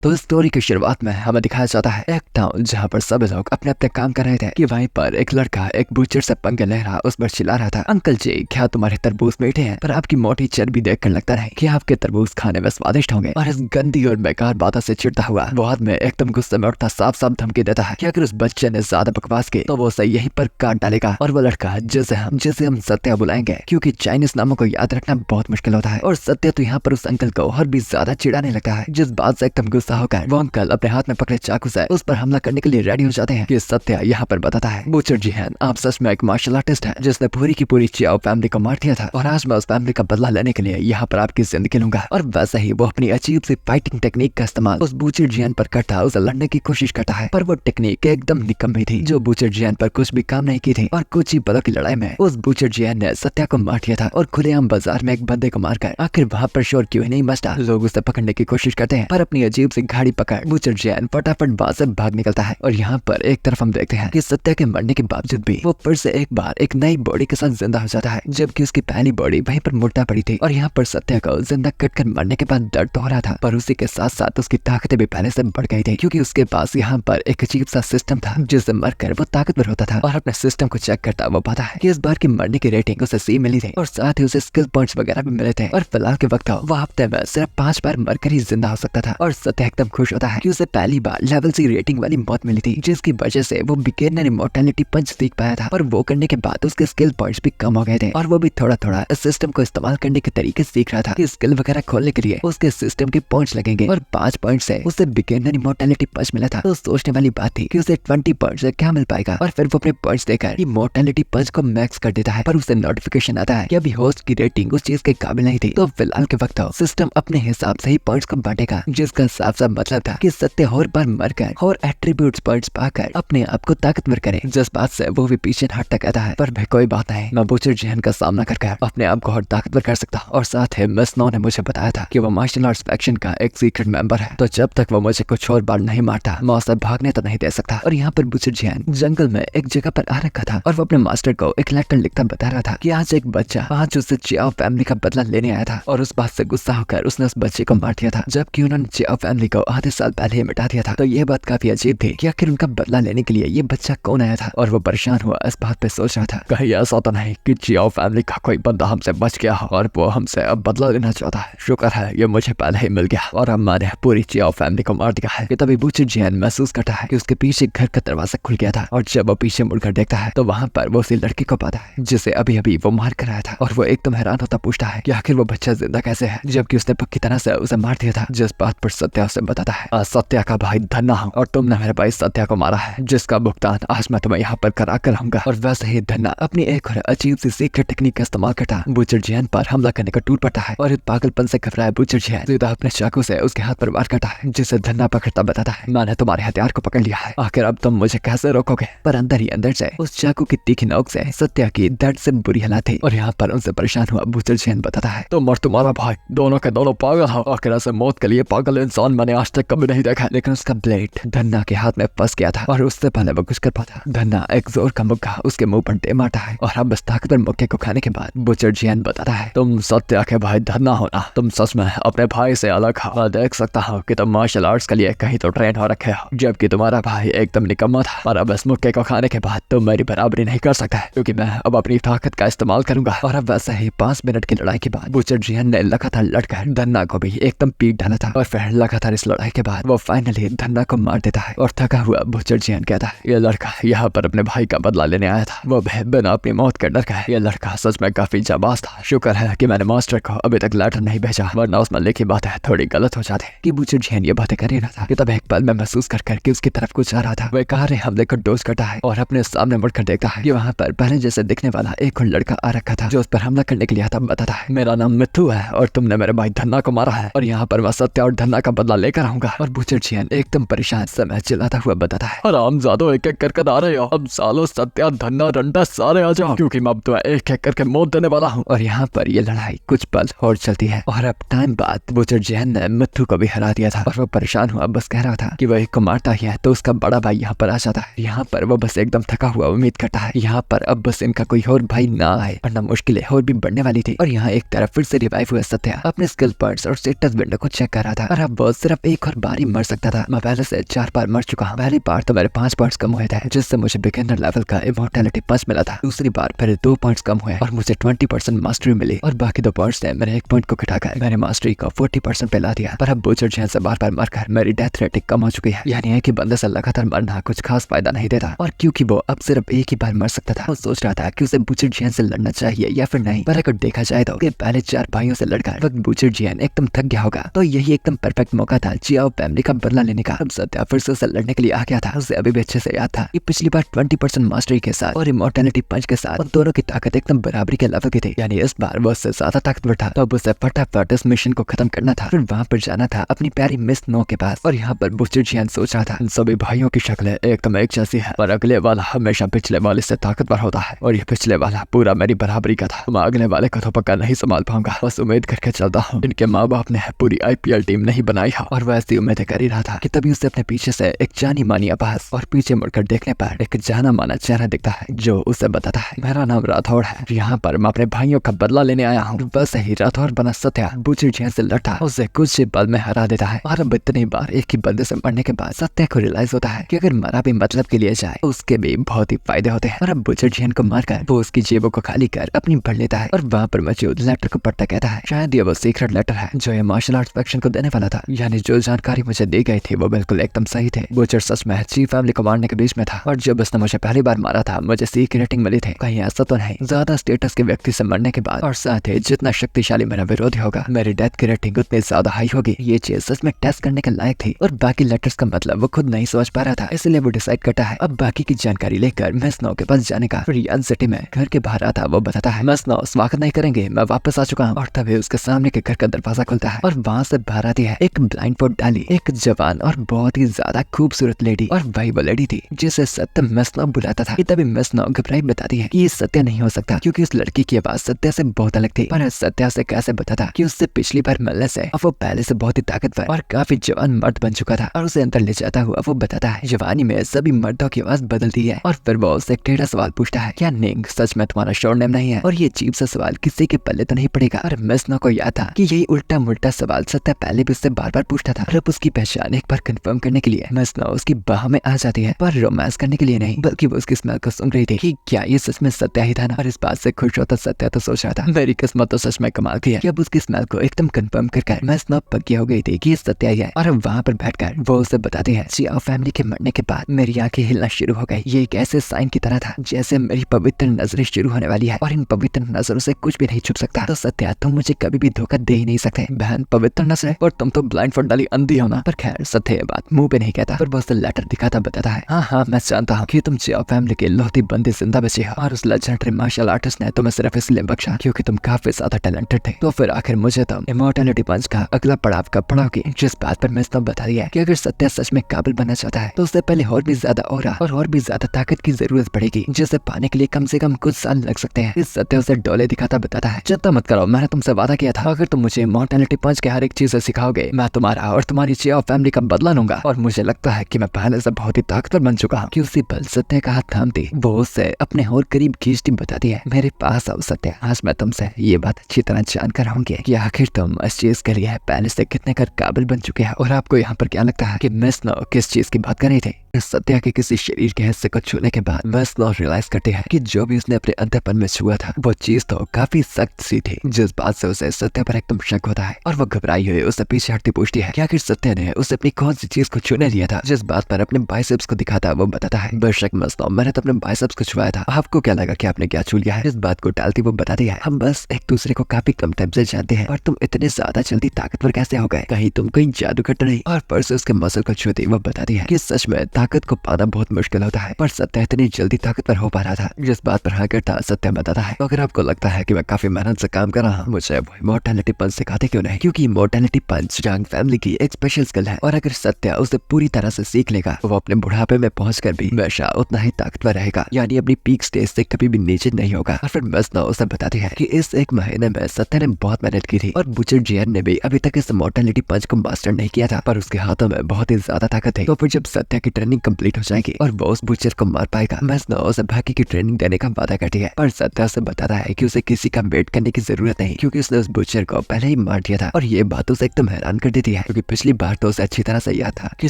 तो स्टोरी की शुरुआत में हमें दिखाया जाता है एक टाउन जहाँ पर सभी लोग अपने अपने काम कर रहे थे कि वहीं पर एक लड़का एक बूचर से पंगे ले रहा उस पर चिल्ला रहा था, अंकल जी क्या तुम्हारे तरबूज मीठे हैं पर आपकी मोटी चर्बी देखकर लगता है कि आपके तरबूज खाने में स्वादिष्ट होंगे। और इस गंदी और बेकार बातों से चिढ़ता हुआ वो आदमी एकदम गुस्से में उठता साफ साफ धमकी देता है कि अगर उस बच्चे ने ज्यादा बकवास की तो वो उसे यहीं पर काट डालेगा। और वो लड़का जिसे हम सत्या बुलाएंगे क्योंकि चाइनीज नामों को याद रखना बहुत मुश्किल होता है। और सत्या तो यहाँ पर उस अंकल को और भी ज्यादा चिढ़ाने लगता है, जिस बात से एकदम गुस्सा होकर वो अंकल अपने हाथ में पकड़े चाकू से उस पर हमला करने के लिए रेडी हो जाते हैं। कि सत्या यहाँ पर बताता है, बूचर जी हैं, आप सच में एक मार्शल आर्टिस्ट हैं जिसने पूरी की पूरी चियाओ फैमिली को मार दिया था और आज मैं उस फैमिली का बदला लेने के लिए यहाँ पर आपकी जिंदगी लूंगा। और वैसे ही वो अपनी अजीब सी फाइटिंग टेक्निक का इस्तेमाल उस बूचर जियान पर करता उसे लड़ने की कोशिश करता है, पर वो टेक्निक एकदम निकम्मी थी जो बूचर जियान पर कुछ भी काम नहीं की थी। और कुछ ही पलों की लड़ाई में उस बूचर जियान ने सत्या को मार दिया था और खुलेआम बाजार में एक बंदे को मारकर आखिर वहाँ पर शोर क्यों नहीं मचता। लोग उसे पकड़ने की कोशिश करते हैं पर अपनी अजीब सी गाड़ी पकड़ बूचर जियान फटाफट वहाँ से भाग निकलता है। और यहाँ पर एक तरफ हम देखते हैं कि सत्या के मरने के बावजूद भी वो फिर से एक बार एक नई बॉडी के साथ जिंदा हो जाता है, जबकि उसकी पहली बॉडी वहीं पर मुर्दा पड़ी थी। और यहाँ पर सत्या को जिंदा कटकर मरने के बाद दर्द तो हो रहा था पर उसी के साथ साथ उसकी ताकतें भी पहले से बढ़ गई थी, क्योंकि उसके पास यहाँ पर एक अजीब सा सिस्टम था जिससे मरकर वो ताकतवर होता था। और अपने सिस्टम को चेक करता वो पाता है कि इस बार की मरने की रेटिंग उसे C मिली थी और साथ ही उसे स्किल पॉइंट्स वगैरह भी मिले थे। और फिलहाल के वक्त वो हफ्ते में सिर्फ 5 बार मरकर ही जिंदा हो सकता था। और सत्या एकदम खुश होता है कि उसे पहली बार लेवल C रेटिंग वाली मौत मिली थी, जिसकी वजह से वो बिगिनर इमॉर्टैलिटी पंच सीख पाया था। और वो करने के बाद उसके स्किल पॉइंट्स भी कम हो गए थे और वो भी थोड़ा थोड़ा इस सिस्टम को इस्तेमाल करने के तरीके सीख रहा था कि स्किल वगैरह खोलने के लिए उसके सिस्टम के पॉइंट्स लगेंगे। और 5 पॉइंट से उसे बिगिनर इमॉर्टैलिटी पंच मिला था, तो सोचने वाली बात थी कि उसे 20 पॉइंट से क्या मिल पाएगा। और फिर वो अपने पॉइंट्स देकर इमॉर्टैलिटी पंच को मैक्स कर देता है, पर उसे नोटिफिकेशन आता है कि अभी होस्ट की रेटिंग उस चीज के काबिल नहीं थी। तो फिलहाल के वक्त सिस्टम अपने हिसाब से ही पॉइंट्स को बांटेगा, जिसका साफ साफ मतलब था कि सत्य और बार मरकर और एट्रीब्यूट्स पॉइंट्स पाकर अपने आप को ताकतवर करे, जिस बात से वो भी पीछे हटता कहता है पर भाई कोई बात नहीं, मैं बूचर जियान का सामना करके अपने आप को और ताकतवर कर सकता। और साथ ही मिस नो ने मुझे बताया था कि वो मार्शल आर्ट्स फैक्शन का एक सीक्रेट मेंबर है, तो जब तक वो मुझे कुछ और बार नहीं मारता मैं उसे भागने तो नहीं दे सकता। और यहाँ पर बूचर जियान जंगल में एक जगह पर आ रखा था और वो अपने मास्टर को एक लेटर लिखता बता रहा था कि आज एक बच्चा आज उससे चियाओ फैमिली का बदला लेने आया था और उस बात से गुस्सा होकर उसने उस बच्चे को मार दिया था, जबकि उन्होंने चियाओ फैमिली को आधे साल पहले ही मिटा दिया था। तो ये बात काफी अजीब थी कि आखिर उनका बदला लेने के लिए ये बच्चा कौन आया था। और वो परेशान हुआ इस बात पे सोच रहा था कहीं ऐसा तो नहीं कि चियाओ फैमिली का कोई बंदा हमसे बच गया और वो हमसे अब बदला लेना चाहता है। शुक्र है ये मुझे पहले ही मिल गया और अब मैंने पूरी चियाओ फैमिली को मार दिया है। कि तभी बूचर जियान महसूस करता है कि उसके पीछे घर का दरवाजा खुल गया था और जब वो पीछे मुड़कर देखता है तो वहाँ पर वो उसी लड़की को पाता है जिसे अभी अभी वो मार कर आया था। और वो एकदम हैरान होता पूछता है कि आखिर वो बच्चा जिंदा कैसे है, जबकि उसने पक्की तरह से उसे मार दिया था। जिस बात पर सत्या उसे बताता है, सत्या का भाई धन्ना हूँ और तुमने मेरे भाई सत्या को मारा है, जिसका भुगतान आज मैं तुम्हें यहाँ पर करा कर रहूंगा। और वैसे ही धन्ना अपनी एक और अजीब सी सीक्रेट टेक्निक का इस्तेमाल करता बूचर जियान पर हमला करने का टूट पड़ता है। और इस पागलपन से घबराया बूचर जियान सीधा अपने चाकू से उसके हाथ पर वार करता है, जिसे धन्ना पकड़ता बताता है, मैंने तुम्हारे हथियार को पकड़ लिया है, आखिर अब तुम मुझे कैसे रोकोगे। पर अंदर ही अंदर से उस चाकू की तीखी नोक से सत्या की दर्द से बुरी हालत थी। और यहाँ पर उनसे परेशान हुआ बूचर जियान बताता है, तुम और तुम्हारा भाई दोनों के दोनों पागल हो, आखिर ऐसे मौत के लिए पागल इंसान मैंने आज तक कभी नहीं देखा। लेकिन उसका ब्लेड धन्ना के हाथ में फंस गया था और उससे पहले वो कुछ कर पाता। धन्ना एक जोर का मुक्का उसके मुंह पर दे मारता है और अब इस ताकतवर मुक्के को खाने के बाद बूचर जियान बताता है, तुम सत्या के भाई धन्ना हो ना, तुम सच में अपने भाई से अलग हो। मैं देख सकता हूँ कि तुम मार्शल आर्ट्स के लिए कहीं तो ट्रेन हो रखे हो, जबकि तुम्हारा भाई एकदम निकम्मा था। पर अब इस मुक्के को खाने के बाद तुम मेरी बराबरी नहीं कर सकता है, क्योंकि मैं अब अपनी ताकत का इस्तेमाल करूंगा। और अब वैसे ही 5 मिनट की लड़ाई के बाद बूचर जियान ने लगातार लड़कर धन्ना को भी एकदम पीट डाला था। और फिर लगातार इस लड़ाई के बाद वो फाइनली धन्ना को मार देता है। और थका हुआ बूचर जियान कहता है, ये लड़का यहाँ पर अपने भाई का बदला लेने आया था, वो बिना अपनी मौत के डर का है। ये लड़का सच में काफी जाबाज था। शुक्र है कि मैंने मास्टर को अभी तक लेटर नहीं भेजा, वरना उसमें लिखी बातें थोड़ी गलत हो जाती। कि बूचर जियान ये बातें कर ही रहा था कि तब एक पल में महसूस कर करके उसकी तरफ कुछ आ रहा था। वह कार हमले को डोज करता है और अपने सामने मुड़कर देखता है कि वहाँ पर पहले जैसे दिखने वाला एक और लड़का आ रखा था जो उस पर हमला करने के लिए आता। बताता है, मेरा नाम मिथु है और तुमने मेरे भाई धन्ना को मारा है और यहाँ पर मैं सत्या और धन्ना का बदला लेकर आऊंगा। और बूचर जियान एकदम परेशान समय चिल्लाता हुआ बताता है, आरामजादो एक एक करके आ रहे हो, अब सालो सत्या धन्ना रंडा सारे आ जाओ, क्योंकि मैं अब तो एक एक करके मौत देने वाला हूँ। और यहाँ पर ये लड़ाई कुछ पल और चलती है और अब टाइम बाद बूचर जियान ने मिथु को भी हरा दिया था। और वो परेशान हुआ, बस कह रहा था कि वह एक को मारता ही है तो उसका बड़ा भाई यहाँ पर आ जाता है। यहाँ पर वो बस एकदम थका हुआ उम्मीद करता है यहाँ पर अब बस इनका कोई और भाई ना आए, वरना मुश्किलें और भी बढ़ने वाली थी। और यहाँ एक तरफ फिर से रिवाइव हुआ सत्या अपने स्किल पॉइंट्स और स्टेटस विंडो को चेक कर रहा था और अब वो सिर्फ सिर्फ एक और बार ही मर सकता था। मैं पहले से 4 बार मर चुका हूँ। पहली बार तो मेरे 5 पॉइंट्स कम हुए थे, जिससे मुझे बिगिनर लेवल का इमॉर्टैलिटी पंच मिला था। दूसरी बार मेरे 2 पॉइंट्स कम हुए और मुझे 20% मास्टरी मिली, और बाकी 2 पॉइंट्स ने मेरे 1 पॉइंट को घटाकर मेरे मास्टरी को 40% पे ला दिया। पर अब बूचर जैन से बार बार मरकर मेरी डेथ रेटिंग कम हो चुकी है। यानी एक ही बंदे से लगातार मरना कुछ खास फायदा नहीं देता। और क्योंकि वो अब सिर्फ एक ही बार मर सकता था, वो सोच रहा था कि उसे बूचर जैन से लड़ना चाहिए या फिर नहीं। पर अगर देखा जाए तो पहले 4 भाइयों से लड़कर वक्त बूचर जैन एकदम थक गया होगा, तो यही एकदम परफेक्ट मौका था चियाओ फैमिली का बदला लेने का। अब सत्या फिर से उसे लड़ने के लिए आ गया था। उसे अभी भी अच्छे से याद था कि पिछली बार 20% मास्टरी के साथ और इमॉर्टैलिटी पंच के साथ उन दोनों की ताकत एकदम बराबरी के लेवल की थी। यानी इस बार वो उससे ज्यादा ताकतवर था। तो अब उसे फटाफट इस मिशन को खत्म करना था, फिर वहाँ पर जाना था अपनी प्यारी मिस नो के पास। और यहाँ पर बूचर जैन सोच रहा था, इन सभी भाइयों की शक्लें एकदम एक जैसी है, पर अगले वाला हमेशा पिछले वाले से ताकतवर होता है, और ये पिछले वाला पूरा मेरी बराबरी का था। मैं अगले वाले को तो पक्का नहीं संभाल पाऊंगा। बस उम्मीद करके चलता हूँ, इनके माँ बाप ने पूरी IPL टीम नहीं बनाई है। और वह ऐसी उम्मीदें कर ही रहा था कि तभी उसे अपने पीछे से एक जानी मानी आवाज और पीछे मुड़कर देखने पर एक जाना माना चेहरा दिखता है, जो उसे बताता है, मेरा नाम राठौड़ है, यहाँ पर मैं अपने भाइयों का बदला लेने आया हूँ। बस ही राठौड़ बना सत्या बूचर जैन से लड़ता, उसे कुछ ही पल में हरा देता है। और अब इतनी बार एक ही बंदे से मरने के बाद सत्या को रियलाइज होता है कि अगर मरा भी मतलब के लिए जाए, उसके भी बहुत ही फायदे होते हैं। और अब बूचर जैन को मारकर वो उसकी जेबों को खाली कर अपनी भर लेता है, और वहाँ पर मौजूद लेटर को पढ़ता कहता है, शायद ये वो सीक्रेट लेटर है जो ये मार्शल आर्ट्स फैक्शन को देने वाला था। यानी जो जानकारी मुझे दी गई थी वो बिल्कुल एकदम सही थे। बूचर सच में ची फैमिली को मारने के बीच में था, और जब उसने मुझे पहली बार मारा था मुझे सी की रेटिंग मिली थी। कहीं ऐसा तो नहीं ज्यादा स्टेटस के व्यक्ति से मरने के बाद, और साथ ही जितना शक्तिशाली मेरा विरोधी होगा मेरी डेथ की रेटिंग उतनी ज्यादा हाई होगी। ये चीज सच में टेस्ट करने के लायक थी। और बाकी लेटर्स का मतलब वो खुद नहीं समझ पा रहा था, इसलिए वो डिसाइड करता है अब बाकी की जानकारी लेकर मिस नो के पास जाने का। फिर यान सिटी में घर के बाहर आता वो बताता है, मिस नो स्वागत नहीं करेंगे, मैं वापस आ चुका हूँ। और तभी उसके सामने के घर का दरवाजा खुलता है, और वहाँ से बाहर आती है एक ब्लाइंडफोल्ड डाली एक जवान और बहुत ही ज्यादा खूबसूरत लेडी। और वही वो लेडी थी जिसे सत्य मिस नो बुलाता था। तभी मिस नो घबराई बताती है कि ये सत्य नहीं हो सकता, क्योंकि उस लड़की की आवाज सत्या से बहुत अलग थी। पर सत्या से कैसे बताता कि उससे पिछली बार मिलने से अब वो पहले से बहुत ही ताकतवर और काफी जवान मर्द बन चुका था। और उसे अंदर ले जाता हुआ वो बताता है, जवानी में सभी मर्दों की आवाज बदलती है। और फिर वो उससे एक टेढ़ा सवाल पूछता है, क्या निंग सच में तुम्हारा शॉर्ट नेम नहीं है? और ये अजीब सा सवाल किसी के पल्ले तो नहीं पड़ेगा। और मिस नो को याद था कि यही उल्टा मुल्टा सवाल सत्या पहले भी उससे बार बार पूछता था। और अब उसकी पहचान एक बार कंफर्म करने के लिए मिस नो उसकी बाह में आ जाती है, पर रोमांस करने के लिए नहीं, बल्कि वो उसकी स्मेल को सुन रही थी कि क्या ये सच में सत्या ही था ना। और इस बात से खुश होता सत्या तो सोच रहा था, मेरी किस्मत तो सच में कमाल की है कि अब उसकी स्मेल को एकदम कंफर्म कर मिस नो पक्की हो गई थी कि ये सत्या ही है। और अब वहाँ पर बैठकर वो उसे बताते हैं, चियाओ फैमिली के मरने के बाद मेरी आंखें हिलना शुरू हो गई। ये एक ऐसे साइन की तरह था जैसे मेरी पवित्र नजरें शुरू होने वाली है, और इन पवित्र नजरों से कुछ भी नहीं छुप सकता। तो सत्या तुम मुझे कभी भी धोखा दे ही नहीं सकते। बहन पवित्र नजरें, और तुम तो ब्लाइंडफोल्ड डाली अंधी हो ना। पर खैर सत्य ये बात मुंह पे नहीं कहता, पर वो उसे लेटर दिखाता बताता है, हाँ मैं जानता हूँ कि तुम चियाओ फैमिली के लौती बंदी जिंदा बचे हो, और उस लेजेंडरी मार्शल आर्टिस्ट ने तुम्हें सिर्फ इसलिए बख्शा क्योंकि तुम काफी ज्यादा टैलेंटेड थे। तो फिर आखिर मुझे तुम इमॉर्टैलिटी पंच का अगला पड़ाव कब पढ़ाओगे? जिस बात पर मैं बता दिया कि अगर सत्या सच में काबिल बनना चाहता है तो उससे पहले और भी ज्यादा और भी ज्यादा ताकत की जरूरत पड़ेगी, जिसे पाने के लिए कम से कम कुछ साल लग सकते हैं। इस सत्या उसे डोले दिखाता बताता है, चिंता मत करो, मैंने तुमसे वादा किया था अगर तुम मुझे इमॉर्टैलिटी पंच के हर एक चीज सिखाओगे मैं तुम्हारा और तुम्हारी चियाओ फैमिली का बदला लूंगा। और मुझे लगता है कि मैं पहले से बहुत ही ताकतवर बन चुका हूँ। कि उसी पल सत्या का हाथ थामती वो उससे अपने और करीब खींचती बताती है, मेरे पास आओ सत्या, आज मैं तुमसे ये बात अच्छी तरह जानकर आऊंगी कि आखिर तुम इस चीज के लिए पहले से कितने कर काबिल बन चुके हैं। और आपको यहाँ पर क्या लगता है कि मिस नो किस चीज की बात कर रही थी? सत्या के किसी शरीर के हिस्से को छूने के बाद मिस नो रियलाइज करती है कि जो भी उसने अपने अंधेपन में छुआ था वो चीज तो काफी सख्त सी थी, जिस बात से उसे सत्या पर एकदम शक होता है। और वो घबराई हुई उससे पीछे हटती पूछती है कि आखिर सत्या ने उसे अपनी कौन सी चीज को छूने लिया था? जिस बात पर अपने बाइसेप्स को दिखाता वो बताता है, बेशक मिस नो मैंने तो अपने बाइसेप्स को छुआया था, आपको क्या लगा कि आपने क्या छू लिया है? इस बात को टालती वो बताती है, हम बस एक दूसरे को काफी कम टाइम से जानते हैं और तुम इतने ज्यादा जल्दी ताकतवर कैसे हो गए? कहीं तुम कोई जादूगर तो नहीं? और पर से उसके मसल को छूती वो बताती है कि सच में ताकत को पाना बहुत मुश्किल होता है, पर सत्या इतनी जल्दी ताकतवर हो पा रहा था। जिस बात पर हाँ करता सत्या बताता है, तो अगर आपको लगता है कि मैं काफी मेहनत से काम कर रहा हूँ, मुझे वो इमॉर्टैलिटी पंच सिखाते क्यों नहीं? क्योंकि इमॉर्टैलिटी पंच जंग फैमिली की एक स्पेशल स्किल है, और अगर सत्या उसे पूरी तरह से सीख लेगा वो अपने बुढ़ापे में पहुंचकर भी हमेशा उतना ही ताकतवर रहेगा, यानी अपनी पीक स्टेज से कभी भी नीचे नहीं होगा। और फिर मिस नो उसे बताती है कि इस एक महीने में सत्या ने बहुत मेहनत की थी, और बूचर जैन ने भी अभी तक इस इमॉर्टैलिटी पंच को मास्टर नहीं किया था, पर उसके हाथों में बहुत ही ज्यादा ताकत थी। तो फिर जब सत्या की ट्रेनिंग ट्रेनिंग कंप्लीट हो जाएगी और वो उस बुचर को मार पाएगा। मेस्नो उसे बाकी की ट्रेनिंग देने का वादा करती है, पर सत्या उसे बताता है कि उसे किसी का वेट करने की जरूरत नहीं, क्योंकि उसने उस बुचर को पहले ही मार दिया था। और ये बात उसे एकदम हैरान कर देती है, क्योंकि पिछली बार तो उसे अच्छी तरह से याद था कि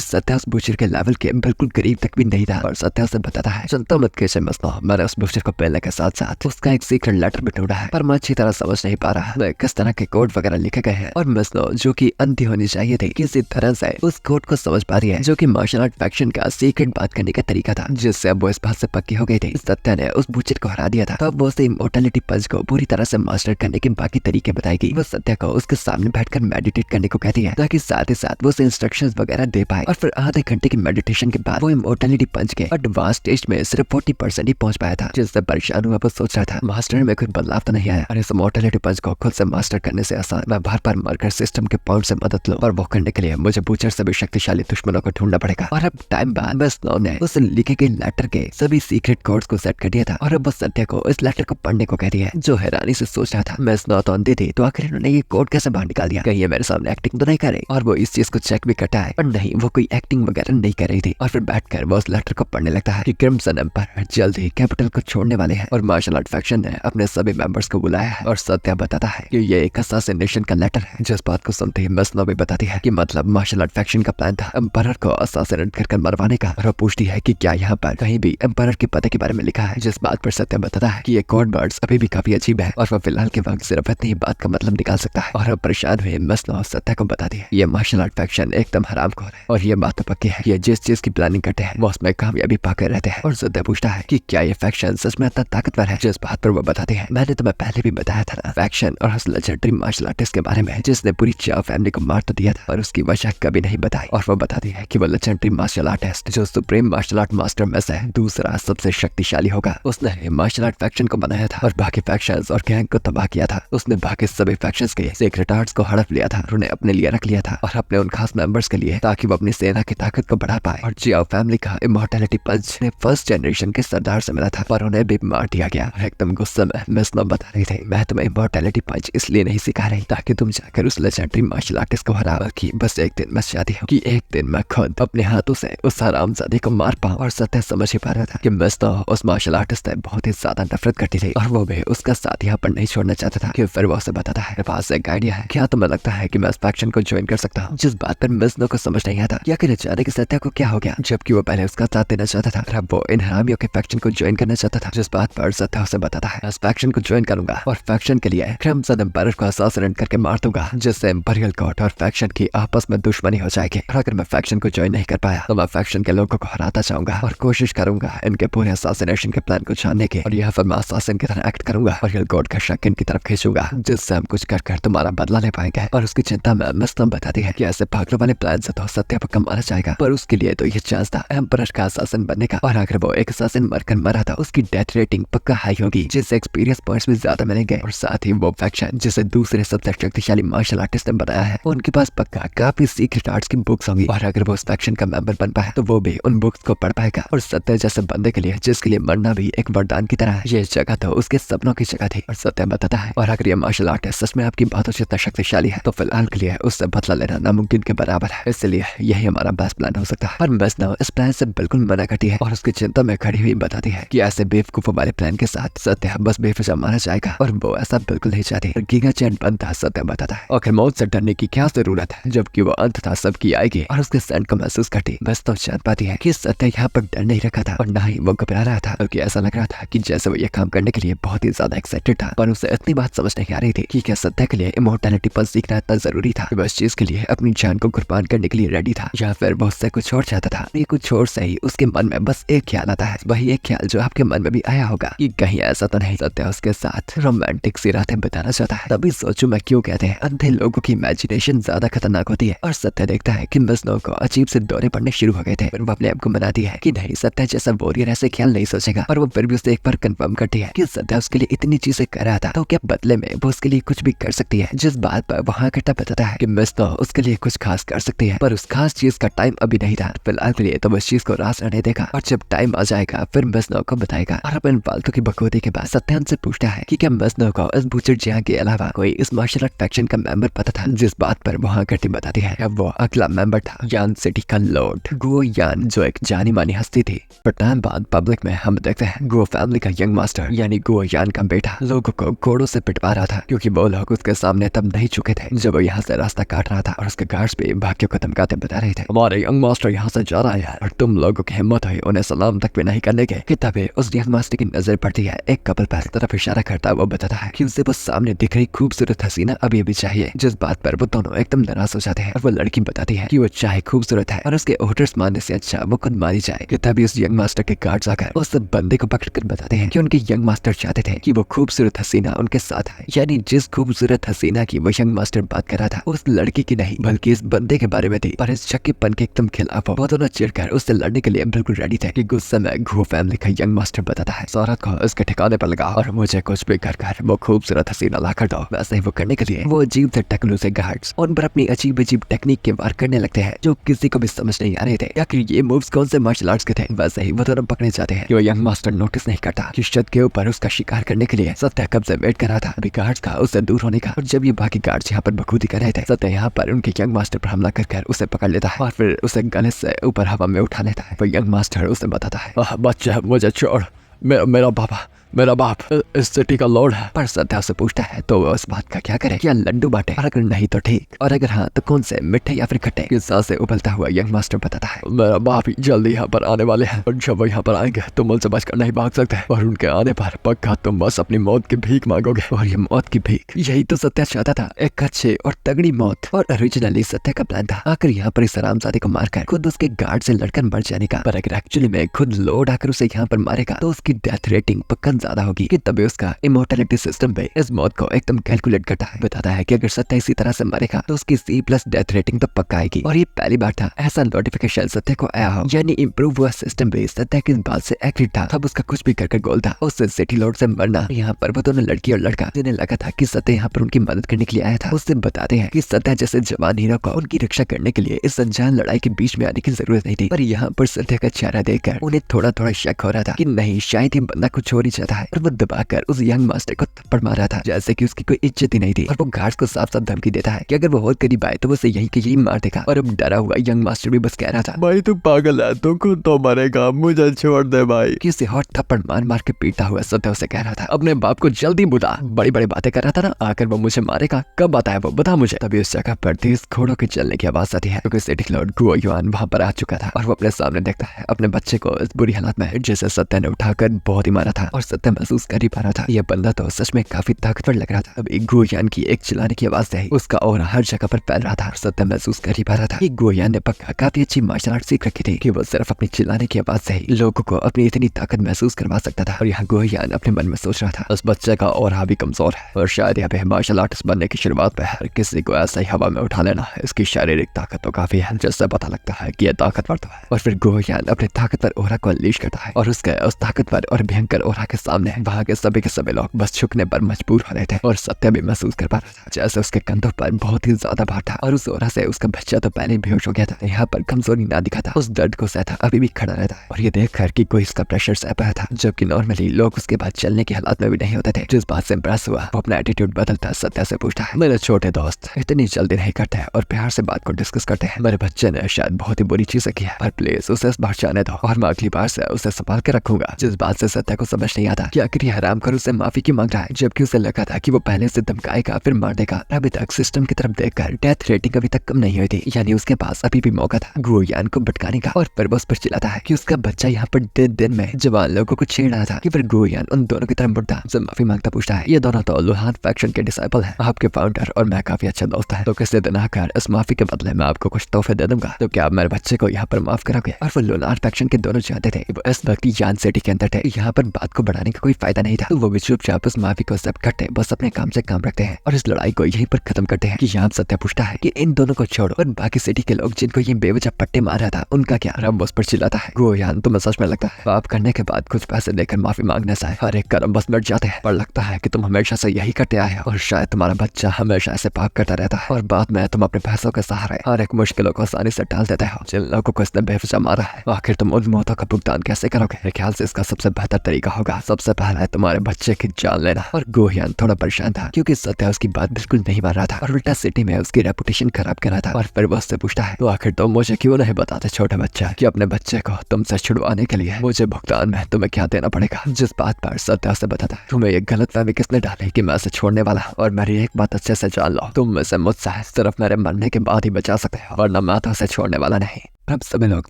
सत्या उस बुचर के लेवल के बिल्कुल करीब तक भी नहीं था। और सत्या उसे बताता है, चिंता मत कीजिए मेस्नो, मैंने उस बुचर को पहले के साथ साथ उसका एक सीक्रेट लेटर भी ढूंढा है, पर मैं अच्छी तरह समझ नहीं पा रहा किस तरह के कोड वगैरह लिखे गए हैं। और मेस्नो जो कि अंधी होनी चाहिए थी, किसी तरह से उस कोड को समझ पा रही है, जो कि मार्शल आर्ट फैक्शन का सीक्रेट बात करने का तरीका था, जिससे अब वो इस बात से पक्की हो गई थी सत्या ने उस बुचर को हरा दिया था। तब वो उसे इमोर्टैलिटी पंच को पूरी तरह से मास्टर करने के बाकी तरीके बताएगी। वो सत्या को उसके सामने बैठकर मेडिटेट करने को कहती है, ताकि साथ ही साथ वो उसे इंस्ट्रक्शंस वगैरह दे पाए। और फिर आधे घंटे की मेडिटेशन के बाद वो इमोर्टैलिटी पंच के एडवांस स्टेज में सिर्फ 40% ही पहुंच पाया था, जिससे परेशान हुआ वो सोच रहा था मास्टर में कोई बदलाव तो नहीं आया। और इस इमोर्टैलिटी पंच को खुद से मास्टर करने से आसान मैं बार बार मरकर सिस्टम के पॉइंट से मदद लूं, और वो करने के लिए मुझे बुचर से भी शक्तिशाली दुश्मनों को ढूंढना पड़ेगा। और अब टाइम बाद मेस्नो ने उस लिखे गए लेटर के सभी सीक्रेट कोड्स को सेट कर दिया था, और अब वो सत्या को इस लेटर को पढ़ने को कहती है, जो हैरानी से सोच रहा था मेस्नो तो अंधी थी, तो आखिर इन्होंने ये कोड कैसे बाहर निकाल दिया, कहीं ये मेरे सामने एक्टिंग तो नहीं कर रही। और वो इस चीज को चेक भी करता है, पर नहीं, वो कोई एक्टिंग वगैरह नहीं कर रही थी। और फिर बैठकर वो उस लेटर को पढ़ने लगता है कि क्रिम्सन एम्पायर जल्द ही कैपिटल को छोड़ने वाले हैं, और मार्शल आर्ट फैक्शन ने अपने सभी मेंबर्स को बुलाया है। और सत्या बताता है कि ये एक असैसिनेशन का लेटर है, जिस बात को सुनते ही मेस्नो भी बताती है कि मतलब मार्शल आर्ट फैक्शन का प्लान था एम्पायर को असैसिनेट कर मरवाने का। और वो पूछती है कि क्या यहाँ पर कहीं भी एम्पायर के पते के बारे में लिखा है, जिस बात पर सत्या बताता है कि ये कोड वर्ड्स अभी भी काफी अजीब है, और वह फिलहाल के वक्त सिर्फ इतनी बात का मतलब निकाल सकता है। और अब परेशान हुए मेस्नो सत्या को बताती है, ये मार्शल आर्ट फैक्शन एकदम हरामखोर है, और ये बात तो पक्की है, ये जिस चीज की प्लानिंग करते हैं वो उसमें कामयाबी पाकर रहते हैं। और सत्या पूछता है कि क्या ये फैक्शन सच में इतना ताकतवर है, जिस बात पर वो बताते हैं, मैंने तुम्हें पहले भी बताया था ना फैक्शन और उस लेजेंडरी मार्शल आर्टिस्ट के बारे में, जिसने पूरी चाव फैमिली को मार तो दिया था, और उसकी वजह कभी नहीं बताई। और वो बताती है कि वो लेजेंडरी मार्शल आर्टिस्ट जो सुप्रीम मार्शल आर्ट मास्टर में से दूसरा सबसे शक्तिशाली होगा, उसने मार्शल आर्ट फैक्शन को बनाया था और बाकी फैक्शंस और गैंग को तबाह किया था। उसने बाकी सभी फैक्शंस के सीक्रेट आर्ट्स को हड़प लिया था, उन्हें अपने लिए रख लिया था, और अपने उन खास मेंबर्स के लिए, ताकि वो अपनी सेना की ताकत को बढ़ा पाए। और जियाओ फैमिली का इमॉर्टैलिटी पंच ने फर्स्ट जनरेशन के सरदार से मिला था, पर उन्हें भी मार दिया गया। और एकदम गुस्से में मेस्नो बता रही थी, मैं तुम्हें इमॉर्टैलिटी पंच इसलिए नहीं सिखा रही ताकि तुम जाकर उस लेजेंडरी मार्शल आर्टिस्ट को हरा, बल्कि बस एक दिन मैं चाहती हूँ कि एक दिन मैं खुद अपने हाथों से उस हरामजादे को मार पाऊं। और सत्य समझ ही पा रहा था कि मेस्नो उस मार्शल आर्टिस्ट से बहुत ही ज्यादा नफरत करती थी, और वो भी उसका साथ यहाँ पर नहीं छोड़ना चाहता था। कि फिर वो उसे बताता है, मेरे पास एक आइडिया है, क्या तुम्हें लगता है कि मैं इस फैक्शन को ज्वाइन कर सकता हूँ? जिस बात पर मेस्नो को समझ नहीं आता, या कि जाने कि सत्या को क्या हो गया, जबकि वो पहले उसका साथ देना चाहता था, और अब वो इन हरामियों के फैक्शन को ज्वाइन करना चाहता था। जिस बात पर सत्या उसे बताता है, इस फैक्शन को ज्वाइन करूंगा और फैक्शन के लिए क्रिम्सन एम्पायर को असैसिनेट करके मार दूंगा, जिससे इंपीरियल कोर्ट और फैक्शन की आपस में दुश्मनी हो जाएगी। और अगर मैं फैक्शन को ज्वाइन नहीं कर पाया तो मैं फैक्शन के लोगों को हराता चाहूंगा और कोशिश करूंगा इनके पूरे असैसिनेशन के प्लान को जानने की, और यह फिर मैं असैसिन की तरह एक्ट करूंगा, इंपीरियल कोर्ट का शक इनकी तरफ खींचूंगा, जिससे हम कुछ कर तुम्हारा बदला ले पाएंगे। और उसकी चिंता में मेस्नो बताती है कि ऐसे पागलों वाले प्लान से तो सत्या पर कमाना चाहेगा, पर उसके लिए तो ये चांस था एम्परर का असैसिन बनने का, और अगर वो एक असैसिन मरकर मरा था उसकी डेथ रेटिंग पक्का हाई होगी, जिससे एक्सपीरियंस पॉइंट्स भी ज्यादा मिलेंगे। और साथ ही वो फैक्शन जिसे दूसरे सबसे शक्तिशाली मार्शल आर्टिस्ट ने बनाया है, उनके पास पक्का काफी सीक्रेट आर्ट्स की बुक्स होंगी, और अगर वो उस फैक्शन का मेंबर बन पाए तो वो भी उन बुक्स को पढ़ पाएगा। और सत्या जैसे बंदे के लिए, जिसके लिए मरना भी एक वरदान की तरह है, ये जगह तो उसके सपनों की जगह थी। और सत्या बताता है, और अगर ये मार्शल आर्टिस्ट सच में आपकी बातों से इतना शक्तिशाली है तो फिलहाल के लिए उससे बदला लेना नामुमकिन के बराबर है, इसलिए यही हमारा बेस्ट प्लान हो सकता है। पर मेस्नो इस प्लान से बिल्कुल मना करती है, और उसकी चिंता में खड़ी हुई बताती है कि ऐसे बेवकूफों वाले प्लान के साथ सत्या बस बेवजह मारा जाएगा, और वो ऐसा बिल्कुल नहीं चाहती। गीगा चैन बनता सत्या बताता है, आखिर मौत से डरने की क्या जरूरत है, जबकि वो अंततः सबकी आएगी, और उसके सेंट को महसूस करती बस तो जान पाती है कि सत्या यहाँ पर डर नहीं रखा था, और ना ही वो घबरा रहा था, बल्कि ऐसा लग रहा था कि जैसे वो ये काम करने के लिए बहुत ही ज्यादा एक्साइटेड था। पर उसे इतनी बात समझ नहीं आ रही थी कि क्या सत्या के लिए इमॉर्टैलिटी पंच सीखना इतना जरूरी था कि बस चीज के लिए अपनी जान को कुर्बान करने के लिए रेडी था, या फिर वो उससे कुछ और चाहता था। ये कुछ और से ही उसके मन में बस एक ख्याल आता है, वही एक ख्याल जो आपके मन में भी आया होगा कि कहीं ऐसा तो नहीं सत्या उसके साथ रोमांटिक सी रातें बिताना चाहता है। तभी सोचूं मैं क्यों कहते हैं अंधे लोगों की इमेजिनेशन ज्यादा खतरनाक होती है। और सत्या देखता है कि मेस्नो को अजीब से दौरे पड़ने शुरू हो गए थे, फिर वो अपने आप को मनाती है कि नहीं, सत्या जैसा वॉरियर ऐसे ख्याल नहीं सोचेगा, पर वो फिर भी उसे एक बार कंफर्म करती है कि सत्या उसके लिए इतनी चीजें कर रहा था, तो क्या बदले में वो उसके लिए कुछ भी कर सकती है। जिस बात पर वहाँ करता बताता है कि मेस्नो उसके लिए कुछ खास कर सकती है, पर उस खास चीज का टाइम अभी नहीं था, फिलहाल के लिए तो उस चीज को रास रहने देगा, और जब टाइम आ जाएगा फिर मेस्नो को बताएगा। और अपन फालतू की बकवादी के बाद सत्या उनसे पूछता है कि क्या मेस्नो को इस बूचर जिया के अलावा कोई इस मार्शल आर्ट फैक्शन का मेंबर पता था, जिस बात पर वहाँ करती बताती है अब वो अगला मेंबर था यान सिटी का लॉर्ड गुओ यान जो एक जानी मानी हस्ती थी। पर टाइम बाद पब्लिक में हम देखते हैं गो फैमिली का यंग मास्टर यानी गो यान का बेटा लोगों को घोड़ों से पिटवा रहा था, क्योंकि वो लोग उसके सामने तब नहीं चुके थे जब वो यहाँ से रास्ता काट रहा था। और उसके गार्ड्स भी भाग्यों को धमकाते बता रहे थे हमारे यंग मास्टर यहाँ से जा रहा है और तुम लोगों की हिम्मत हुई उन्हें सलाम तक भी नहीं करने के। तभी उस यंग मास्टर की नजर पड़ती है एक कपल पर। तरफ इशारा करता वो बताता है कि उसे वो सामने दिख रही खूबसूरत हसीना अभी अभी चाहिए, जिस बात पर वो दोनों एकदम नाराज हो जाते हैं। और वो लड़की बताती है कि वो चाहे खूबसूरत है और उसके ऑर्डर्स मानने से अच्छा वो खुद मारी जाए। तभी उस यंग मास्टर के गार्ड्स आकर उस बंदे को पकड़कर बताते हैं कि उनके यंग मास्टर चाहते थे कि वो खूबसूरत हसीना उनके साथ है, यानी जिस खूबसूरत हसीना की वो यंग मास्टर बात कर रहा था उस लड़की की नहीं बल्कि इस बंदे के बारे में थी। पर इस शक्कीपन के एकदम खिलाफ वो दोनों चिढ़कर उससे लड़ने के लिए बिल्कुल रेडी थे कि गुस्से में घो फैमिली का यंग मास्टर बताता है औरत को उसके ठिकाने पर लगा और मुझे कुछ भी कर वो खूबसूरत हसीना ला कर दो। वैसे ही वो करने के लिए वो अजीब से टकलू से गार्ड्स उन पर अपनी अजीब अजीब टेक्निक के वार करने लगते हैं जो किसी को भी समझ नहीं आ रहे थे। आखिर ये मूव्स कौन से मार्शल आर्ट्स के थे। वैसे ही वो दोनों पकड़े जाते हैं कि वो यंग मास्टर नोटिस नहीं करता कि छत के ऊपर उसका शिकार करने के लिए सत्य कब से वेट कर रहा था अभी गार्ड्स का उससे दूर होने का। और जब ये बाकी गार्ड्स यहाँ पर बखूदी कर रहे थे सत्य यहाँ पर उनके यंग मास्टर पर हमला कर उसे पकड़ लेता है और फिर उसे गले से ऊपर हवा में उठा लेता है। वो यंग मास्टर उसे बताता है बच्चा मुझे छोड़, मेरा बाप इस सिटी का लॉर्ड है। पर सत्या से पूछता है तो वो इस बात का क्या करे, क्या लड्डू बांटे, और अगर नहीं तो ठीक, और अगर हाँ तो कौन से, मिठे या फिर खट्टे। गुस्सा से उबलता हुआ यंग मास्टर बताता है मेरा बाप जल्दी यहाँ पर आने वाले हैं और जब वो यहाँ पर आएंगे तो मुझसे बचकर नहीं भाग सकते और उनके आने पर पक्का तुम बस अपनी मौत की भीख मांगोगे। और ये मौत की भीख यही तो सत्या चाहता था, एक अच्छे और तगड़ी मौत। और ओरिजिनली सत्या का प्लान था आकर यहाँ पर इस हरामजादे को मारकर खुद उसके गार्ड से लड़कर मर जाने का। पर अगर एक्चुअली में खुद लॉर्ड आकर उसे यहाँ पर मारेगा तो उसकी डेथ रेटिंग पक्का ज्यादा होगी। तभी उसका इमोर्टलिटी सिस्टम पे इस मौत को एकदम कैलकुलेट करता है। बताता है कि अगर सत्या इसी तरह से मरेगा तो उसकी C+ डेथ रेटिंग तो पक्का आएगी। और ये पहली बार था ऐसा नोटिफिकेशन सत्या को आया हो, यानी इम्प्रूव हुआ सिस्टम भी सत्या की बात से एग्री था। अब उसका कुछ भी कर गोल था उससे सिटी लॉर्ड से मरना। यहाँ पर वो दोनों लड़की और लड़का जिन्हें लगा था कि सत्या यहाँ पर उनकी मदद करने के लिए आया था उससे बताते हैं कि सत्या जैसे जवान हीरो को उनकी रक्षा करने के लिए इस अनजान लड़ाई के बीच में आने की जरूरत नहीं थी। पर यहाँ पर सत्या का चेहरा देखकर उन्हें थोड़ा थोड़ा शक हो रहा था कि नहीं शायद ये बंदा कुछ और ही चाहता है। और वो दबाकर उस यंग मास्टर को थप्पड़ मार रहा था जैसे कि उसकी कोई इज्जत ही नहीं थी। और वो गार्ड्स को साफ साफ धमकी देता है कि अगर वो और करीब आए तो वो उसे यहीं के यहीं मार देगा। और अब डरा हुआ यंग मास्टर भी बस कह रहा था भाई तू पागल है, तू खुद तो मरेगा, मुझे छोड़ दे भाई। कि उसे हॉट थप्पड़ मार मार के पीटता हुआ सत्या उसे कह रहा था अपने बाप को जल्दी बुला, बड़ी बड़ी बातें कर रहा था ना, आकर वो मुझे मारेगा, कब बताया वो बता मुझे। तभी उस जगह पर तेज घोड़ों के चलने की आवाज आती है क्योंकि सिटी लॉर्ड गुओ युआन वहां पर आ चुका था। और वो अपने सामने देखता है अपने बच्चे को इस बुरी हालत में जिसे सत्या ने उठाकर बहुत ही मारा था। और सत्या महसूस कर ही पा रहा था यह बंदा तो सच में काफी ताकतवर लग रहा था। अब गुओयान की एक चिल्लाने की आवाज से उसका और हर जगह पर फैल रहा था। सत्या महसूस कर ही पा रहा था कि गुओयान ने पक्का काफी अच्छी मार्शल आर्ट सीख रखी थी कि वो सिर्फ अपनी चिल्लाने की आवाज से ही लोगों को अपनी इतनी ताकत महसूस करवा सकता था। और यहाँ गुओयान अपने मन में सोच रहा था उस बच्चे का और भी कमजोर है और शायद यहाँ पे मार्शल आर्टिस्ट बनने की शुरुआत पे हर किसी को ऐसा ही हवा में उठा लेना इसकी शारीरिक ताकत तो काफी है, जिससे पता लगता है कि यह ताकतवर तो है। और फिर गुओयान अपने ताकतवर ओरा को अनलीश करता है और उसके उस ताकतवर और भयंकर ओरा के सामने वहाँ के सभी लोग बस झुकने पर मजबूर हो रहे थे। और सत्या भी महसूस कर पा रहा था जैसे उसके कंधों पर बहुत ही ज्यादा भार था और उस ओरा से उसका बच्चा तो पहले बेहोश हो गया था। यहाँ पर कमजोरी ना दिखा था, उस दर्द को सहता अभी भी खड़ा रहता है। और ये देखकर कि कोई इसका प्रेशर सह पाया था जबकि नॉर्मली लोग उसके बाद चलने के हालात में भी नहीं होते थे। जिस बात से इम्प्रेस हुआ वो अपना एटीट्यूड बदलता सत्या से पूछता है मेरे छोटे दोस्त इतनी जल्दी नहीं करते और प्यार से बात को डिस्कस करते हैं। मेरे बच्चे ने शायद बहुत ही बुरी चीजें की है पर प्लीज उसे इस बार जाने दो और मैं अगली बार से उसे संभाल के रखूंगा। जिस बात से सत्या को समझ नहीं आता कि आखिर हराम कर उसे माफी की मांग रहा है जबकि उसे लगा था कि वो पहले से धमकाएगा फिर मार देगा। अभी तक सिस्टम की तरफ देखकर डेथ रेटिंग अभी तक कम नहीं हुई थी, यानी उसके पास अभी भी मौका था गुओयान को भटकाने का। और फिर वो उस पर चिल्लाता है कि उसका बच्चा यहाँ पर दिन में जवान लोगों को छेड़ रहा था कि फिर गुओयान उन दोनों की तरफ मुड़ता से माफी मांगता पूछता है ये दोनों तो लुहान फैक्शन के डिसाइपल हैं, आपके फाउंडर और मैं काफी अच्छा दोस्त है, तो किसी दिन आकर इस माफी के बदले मैं आपको कुछ तोहफे दे दूंगा, तो क्या आप मेरे बच्चे को यहाँ पर माफ करोगे। और वो लुहान फैक्शन के दोनों जानते थे वो इस वक्त यान सिटी के अंदर थे, यहाँ पर बात को बढ़ाने का कोई फायदा नहीं था। तो वो भी चुपचाप उस माफी को एक्सेप्ट करते बस अपने काम से काम रखते हैं और इस लड़ाई को यहीं पर खत्म करते हैं। कि यहाँ सत्या पूछता है कि इन दोनों को छोड़ो और बाकी सिटी के लोग जिनको ये बेवजह पट्टे मार रहा था उनका क्या। रब उस पर चिल्लाता है गुओयान तुम्हें सच में लगता है पाप करने के बाद कुछ पैसे देकर माफी मांगने से हर एक कर्म बस मिट जाते हैं, पर लगता है कि तुम हमेशा से यही करते आए हो और शायद तुम्हारा बच्चा हमेशा ऐसे पाप करता रहता है और बाद में तुम अपने पैसों के सहारे हर एक मुश्किलों को आसानी से टाल देते हो। जिन लोगों को इसने बेवजह मारा है आखिर तुम उन मौतों का भुगतान कैसे करोगे। मेरे ख्याल से इसका सबसे बेहतर तरीका होगा सबसे पहले तुम्हारे बच्चे की जान लेना। और गोहियान थोड़ा परेशान था क्योंकि सत्या उसकी बात बिल्कुल नहीं मान रहा था और उल्टा सिटी में उसकी रेपुटेशन खराब कर रहा था। और फिर वो उससे पूछता है, तो आखिर तुम मुझे क्यों नहीं बताते छोटे बच्चा कि अपने बच्चे को तुमसे छुड़वाने के लिए मुझे भुगतान में तुम्हें क्या देना पड़ेगा। जिस बात पर सत्या से बताता है, तुम्हें ये गलतफहमी किसने डाली कि मैं उसे छोड़ने वाला, और मेरी एक बात अच्छे से जान लो, तुम इसे मुझसे सिर्फ मेरे मरने के बाद ही बचा सकते हो, वरना मैं तो उसे छोड़ने वाला नहीं। अब सभी लोग